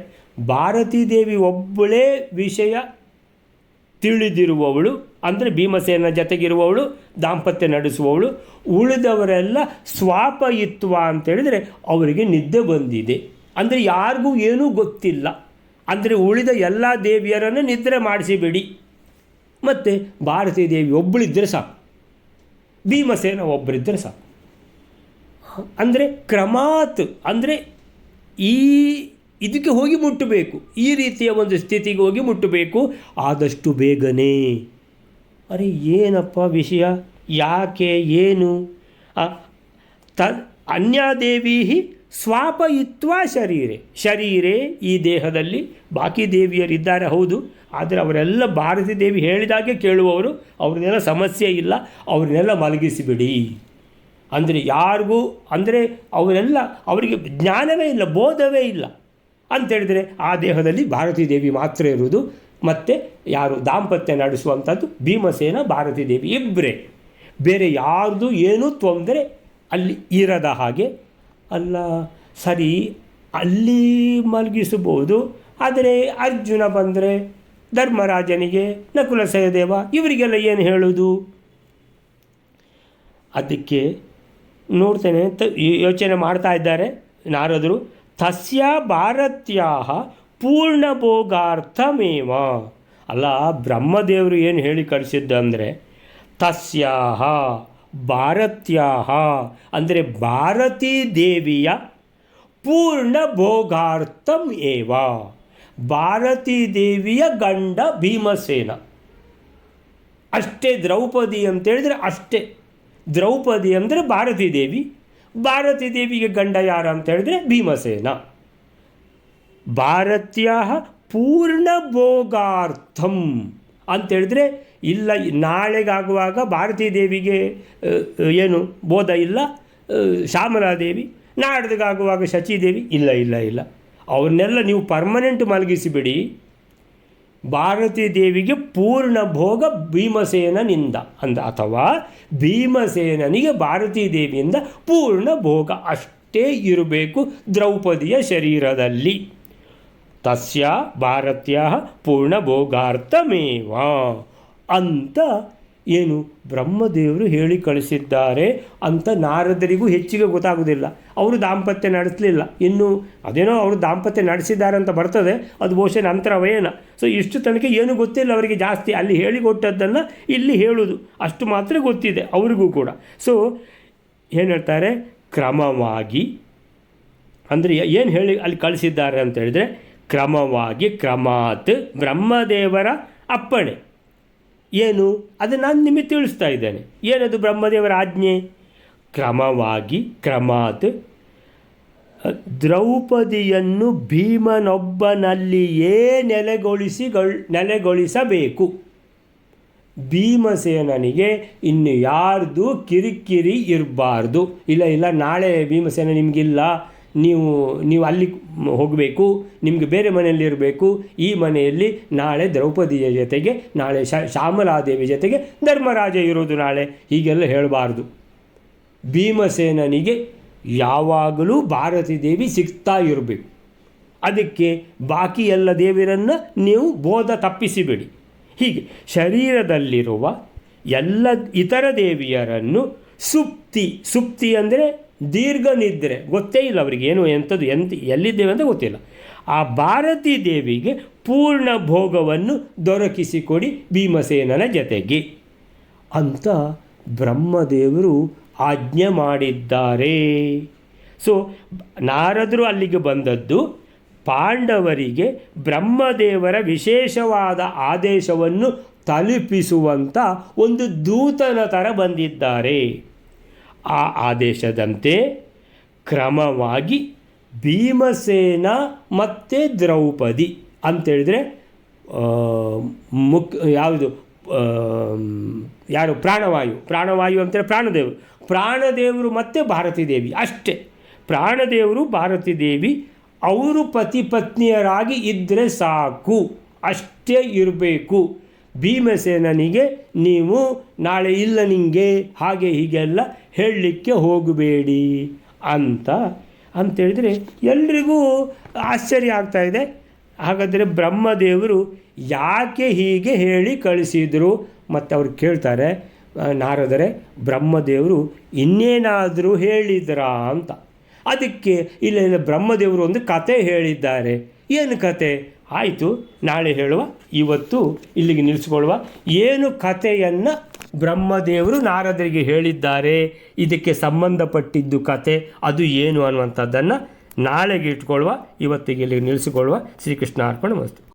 ಭಾರತೀ ದೇವಿ ಒಬ್ಬಳೇ ವಿಷಯ ತಿಳಿದಿರುವವಳು, ಅಂದರೆ ಭೀಮಸೇನ ಜೊತೆಗಿರುವವಳು, ದಾಂಪತ್ಯ ನಡೆಸುವವಳು. ಉಳಿದವರೆಲ್ಲ ಸ್ವಾಪಯಿತ್ವ ಅಂತೇಳಿದರೆ ಅವರಿಗೆ ನಿದ್ದೆ ಬಂದಿದೆ, ಅಂದರೆ ಯಾರಿಗೂ ಏನೂ ಗೊತ್ತಿಲ್ಲ. ಅಂದರೆ ಉಳಿದ ಎಲ್ಲ ದೇವಿಯರನ್ನು ನಿದ್ರೆ ಮಾಡಿಸಿಬಿಡಿ, ಮತ್ತು ಭಾರತೀ ದೇವಿ ಒಬ್ಬಳಿದ್ದರೆ ಸಾಕು, ಭೀಮಸೇನ ಒಬ್ಬರಿದ್ದರೆ ಸಾಕು. ಅಂದರೆ ಕ್ರಮಾತ್, ಅಂದರೆ ಇದಕ್ಕೆ ಹೋಗಿ ಮುಟ್ಟಬೇಕು, ಈ ರೀತಿಯ ಒಂದು ಸ್ಥಿತಿಗೆ ಹೋಗಿ ಮುಟ್ಟಬೇಕು ಆದಷ್ಟು ಬೇಗನೆ. ಅರೆ ಏನಪ್ಪ ವಿಷಯ, ಯಾಕೆ, ಏನು? ಅನ್ಯಾದೇವಿ ಸ್ವಾಪಯಿತ್ವ ಶರೀರೇ, ಈ ದೇಹದಲ್ಲಿ ಬಾಕಿ ದೇವಿಯರಿದ್ದಾರೆ ಹೌದು, ಆದರೆ ಅವರೆಲ್ಲ ಭಾರತೀ ದೇವಿ ಹೇಳಿದಾಗೆ ಕೇಳುವವರು, ಅವ್ರನ್ನೆಲ್ಲ ಸಮಸ್ಯೆ ಇಲ್ಲ, ಅವ್ರನ್ನೆಲ್ಲ ಮಲಗಿಸಿಬಿಡಿ. ಅಂದರೆ ಯಾರಿಗೂ, ಅಂದರೆ ಅವರಿಗೆ ಜ್ಞಾನವೇ ಇಲ್ಲ, ಬೋಧವೇ ಇಲ್ಲ ಅಂಥೇಳಿದರೆ ಆ ದೇಹದಲ್ಲಿ ಭಾರತೀ ದೇವಿ ಮಾತ್ರ ಇರುವುದು. ಮತ್ತು ಯಾರು ದಾಂಪತ್ಯ ನಡೆಸುವಂಥದ್ದು ಭೀಮಸೇನ ಭಾರತೀ ದೇವಿ ಇಬ್ಬರೇ, ಬೇರೆ ಯಾರ್ದು ಏನೂ ತೊಂದರೆ ಅಲ್ಲಿ ಇರದ ಹಾಗೆ. ಅಲ್ಲ ಸರಿ, ಅಲ್ಲಿ ಮಲಗಿಸಬಹುದು, ಆದರೆ ಅರ್ಜುನ ಬಂದರೆ ಧರ್ಮರಾಜನಿಗೆ, ನಕುಲ ಸಹದೇವ ಇವರಿಗೆಲ್ಲ ಏನು ಹೇಳೋದು? ಅದಕ್ಕೆ ನೋಡ್ತೇನೆ ಅಂತ ಯೋಚನೆ ಮಾಡ್ತಾ ಇದ್ದಾರೆ ನಾರದರು. ತಸ್ಯ ಭಾರತ್ಯಾ ಪೂರ್ಣಭೋಗಾರ್ಥಮೇವ. ಅಲ್ಲ, ಬ್ರಹ್ಮದೇವರು ಏನು ಹೇಳಿ ಕಳಿಸಿದ್ದಂದರೆ, ತಸ್ಯಾಹ ಭಾರತ್ಯಾಹ ಅಂದರೆ ಭಾರತೀ ದೇವಿಯ ಪೂರ್ಣ ಭೋಗಾರ್ಥಂ ಏವ. ಭಾರತೀ ದೇವಿಯ ಗಂಡ ಭೀಮಸೇನ ಅಷ್ಟೇ. ದ್ರೌಪದಿ ಅಂತೇಳಿದರೆ ಅಷ್ಟೇ. ದ್ರೌಪದಿ ಅಂದರೆ ಭಾರತೀ ದೇವಿ, ಭಾರತೀ ದೇವಿಗೆ ಗಂಡ ಯಾರು ಅಂತ ಹೇಳಿದ್ರೆ ಭೀಮಸೇನ. ಭಾರತ್ಯ ಪೂರ್ಣ ಭೋಗಾರ್ಥಂ ಅಂತೇಳಿದ್ರೆ, ಇಲ್ಲ ನಾಳೆಗಾಗುವಾಗ ಭಾರತೀ ದೇವಿಗೆ ಏನು ಬೋಧ ಇಲ್ಲ, ಶ್ಯಾಮಲಾದೇವಿ, ನಾಡ್ದಿಗಾಗುವಾಗ ಶಚೀದೇವಿ ಇಲ್ಲ ಇಲ್ಲ ಇಲ್ಲ, ಅವನ್ನೆಲ್ಲ ನೀವು ಪರ್ಮನೆಂಟ್ ಮಲಗಿಸಿಬಿಡಿ, ಭಾರತೀ ದೇವಿಗೆ ಪೂರ್ಣ ಭೋಗ ಭೀಮಸೇನನಿಂದ ಅಥವಾ ಭೀಮಸೇನನಿಗೆ ಭಾರತೀ ದೇವಿಯಿಂದ ಪೂರ್ಣ ಭೋಗ ಅಷ್ಟೇ ಇರಬೇಕು ದ್ರೌಪದಿಯ ಶರೀರದಲ್ಲಿ. ತಸ್ಯ ಭಾರತ್ಯ ಪೂರ್ಣ ಭೋಗಾರ್ಥಮೇವ ಅಂತ ಏನು ಬ್ರಹ್ಮದೇವರು ಹೇಳಿ ಕಳಿಸಿದ್ದಾರೆ ಅಂತ ನಾರದರಿಗೂ ಹೆಚ್ಚಿಗೆ ಗೊತ್ತಾಗೋದಿಲ್ಲ. ಅವರು ದಾಂಪತ್ಯ ನಡೆಸಲಿಲ್ಲ, ಇನ್ನು ಅದೇನೋ ಅವರು ದಾಂಪತ್ಯ ನಡೆಸಿದ್ದಾರೆ ಅಂತ ಬರ್ತದೆ, ಅದು ಬಹುಶಃ ನಂತರವೇನ. ಸೊ ಇಷ್ಟು ತನಕ ಏನೂ ಗೊತ್ತಿಲ್ಲ ಅವರಿಗೆ ಜಾಸ್ತಿ, ಅಲ್ಲಿ ಹೇಳಿಕೊಟ್ಟದ್ದನ್ನು ಇಲ್ಲಿ ಹೇಳೋದು ಅಷ್ಟು ಮಾತ್ರ ಗೊತ್ತಿದೆ ಅವರಿಗೂ ಕೂಡ. ಸೊ ಏನು ಹೇಳ್ತಾರೆ, ಕ್ರಮವಾಗಿ ಅಂದರೆ ಏನು ಹೇಳಿ ಅಲ್ಲಿ ಕಳಿಸಿದ್ದಾರೆ ಅಂತ ಹೇಳಿದರೆ, ಕ್ರಮವಾಗಿ ಕ್ರಮಾತ್ ಬ್ರಹ್ಮದೇವರ ಅಪ್ಪಣೆ ಏನು ಅದು ನಾನು ನಿಮಗೆ ತಿಳಿಸ್ತಾ ಇದ್ದೇನೆ. ಏನದು ಬ್ರಹ್ಮದೇವರ ಆಜ್ಞೆ? ಕ್ರಮವಾಗಿ ಕ್ರಮಾತ್ ದ್ರೌಪದಿಯನ್ನು ಭೀಮನೊಬ್ಬನಲ್ಲಿಯೇ ನೆಲೆಗೊಳಿಸಬೇಕು. ಭೀಮಸೇನನಿಗೆ ಇನ್ನು ಯಾರ್ದು ಕಿರಿಕಿರಿ ಇರಬಾರ್ದು. ಇಲ್ಲ ನಾಳೆ ಭೀಮಸೇನ ನಿಮಗಿಲ್ಲ, ನೀವು ಅಲ್ಲಿ ಹೋಗಬೇಕು, ನಿಮಗೆ ಬೇರೆ ಮನೆಯಲ್ಲಿ ಇರಬೇಕು, ಈ ಮನೆಯಲ್ಲಿ ನಾಳೆ ದ್ರೌಪದಿಯ ಜೊತೆಗೆ, ನಾಳೆ ಶ್ಯಾಮಲಾದೇವಿ ಜೊತೆಗೆ ಧರ್ಮರಾಜ ಇರೋದು ನಾಳೆ, ಹೀಗೆಲ್ಲ ಹೇಳಬಾರ್ದು. ಭೀಮಸೇನನಿಗೆ ಯಾವಾಗಲೂ ಭಾರತೀ ದೇವಿ ಸಿಗ್ತಾ ಇರಬೇಕು. ಅದಕ್ಕೆ ಬಾಕಿ ಎಲ್ಲ ದೇವರನ್ನು ನೀವು ಬೋಧ ತಪ್ಪಿಸಿಬಿಡಿ. ಹೀಗೆ ಶರೀರದಲ್ಲಿರುವ ಎಲ್ಲ ಇತರ ದೇವಿಯರನ್ನು ಸುಪ್ತಿ ಅಂದರೆ ದೀರ್ಘ ನಿದ್ರೆ, ಗೊತ್ತೇ ಇಲ್ಲ ಅವರಿಗೆ ಏನು ಎಲ್ಲಿದ್ದೇವೆ ಅಂತ ಗೊತ್ತಿಲ್ಲ. ಆ ಭಾರತೀ ದೇವಿಗೆ ಪೂರ್ಣ ಭೋಗವನ್ನು ದೊರಕಿಸಿಕೊಡಿ ಭೀಮಸೇನನ ಜೊತೆಗೆ ಅಂತ ಬ್ರಹ್ಮದೇವರು ಆಜ್ಞೆ ಮಾಡಿದ್ದಾರೆ. ಸೊ ನಾರದರು ಅಲ್ಲಿಗೆ ಬಂದದ್ದು ಪಾಂಡವರಿಗೆ ಬ್ರಹ್ಮದೇವರ ವಿಶೇಷವಾದ ಆದೇಶವನ್ನು ತಲುಪಿಸುವಂಥ ಒಂದು ದೂತನ ಥರ ಬಂದಿದ್ದಾರೆ. ಆ ಆದೇಶದಂತೆ ಕ್ರಮವಾಗಿ ಭೀಮಸೇನ ಮತ್ತು ದ್ರೌಪದಿ ಅಂತೇಳಿದರೆ ಯಾರು ಪ್ರಾಣವಾಯು ಅಂತೇಳಿ ಪ್ರಾಣದೇವರು ಮತ್ತು ಭಾರತೀ ದೇವಿ ಅಷ್ಟೇ. ಪ್ರಾಣದೇವರು ಭಾರತೀ ದೇವಿ ಅವರು ಪತಿ ಪತ್ನಿಯರಾಗಿ ಇದ್ದರೆ ಸಾಕು, ಅಷ್ಟೇ ಇರಬೇಕು. ಭೀಮಸೇನನಿಗೆ ನೀವು ನಾಳೆ ಇಲ್ಲ ನಿಂಗೆ ಹಾಗೆ ಹೀಗೆಲ್ಲ ಹೇಳಲಿಕ್ಕೆ ಹೋಗಬೇಡಿ ಅಂತೇಳಿದರೆ ಎಲ್ರಿಗೂ ಆಶ್ಚರ್ಯ ಆಗ್ತಾಯಿದೆ. ಹಾಗಾದರೆ ಬ್ರಹ್ಮದೇವರು ಯಾಕೆ ಹೀಗೆ ಹೇಳಿ ಕಳಿಸಿದರು? ಮತ್ತು ಅವ್ರು ಕೇಳ್ತಾರೆ ನಾರದರೆ, ಬ್ರಹ್ಮದೇವರು ಇನ್ನೇನಾದರೂ ಹೇಳಿದ್ರಾ ಅಂತ. ಅದಕ್ಕೆ ಇಲ್ಲ ಬ್ರಹ್ಮದೇವರು ಒಂದು ಕತೆ ಹೇಳಿದ್ದಾರೆ. ಏನು ಕತೆ? ಆಯಿತು, ನಾಳೆ ಹೇಳುವ, ಇವತ್ತು ಇಲ್ಲಿಗೆ ನಿಲ್ಲಿಸ್ಕೊಳ್ಳುವ. ಏನು ಕಥೆಯನ್ನು ಬ್ರಹ್ಮದೇವರು ನಾರದರಿಗೆ ಹೇಳಿದ್ದಾರೆ, ಇದಕ್ಕೆ ಸಂಬಂಧಪಟ್ಟಿದ್ದು ಕತೆ ಅದು ಏನು ಅನ್ನುವಂಥದ್ದನ್ನು ನಾಳೆಗೆ ಇಟ್ಕೊಳ್ಳುವ. ಇವತ್ತಿಗೆ ಇಲ್ಲಿಗೆ ನಿಲ್ಲಿಸಿಕೊಳ್ಳುವ. ಶ್ರೀಕೃಷ್ಣ ಅರ್ಪಣಮಸ್ತು.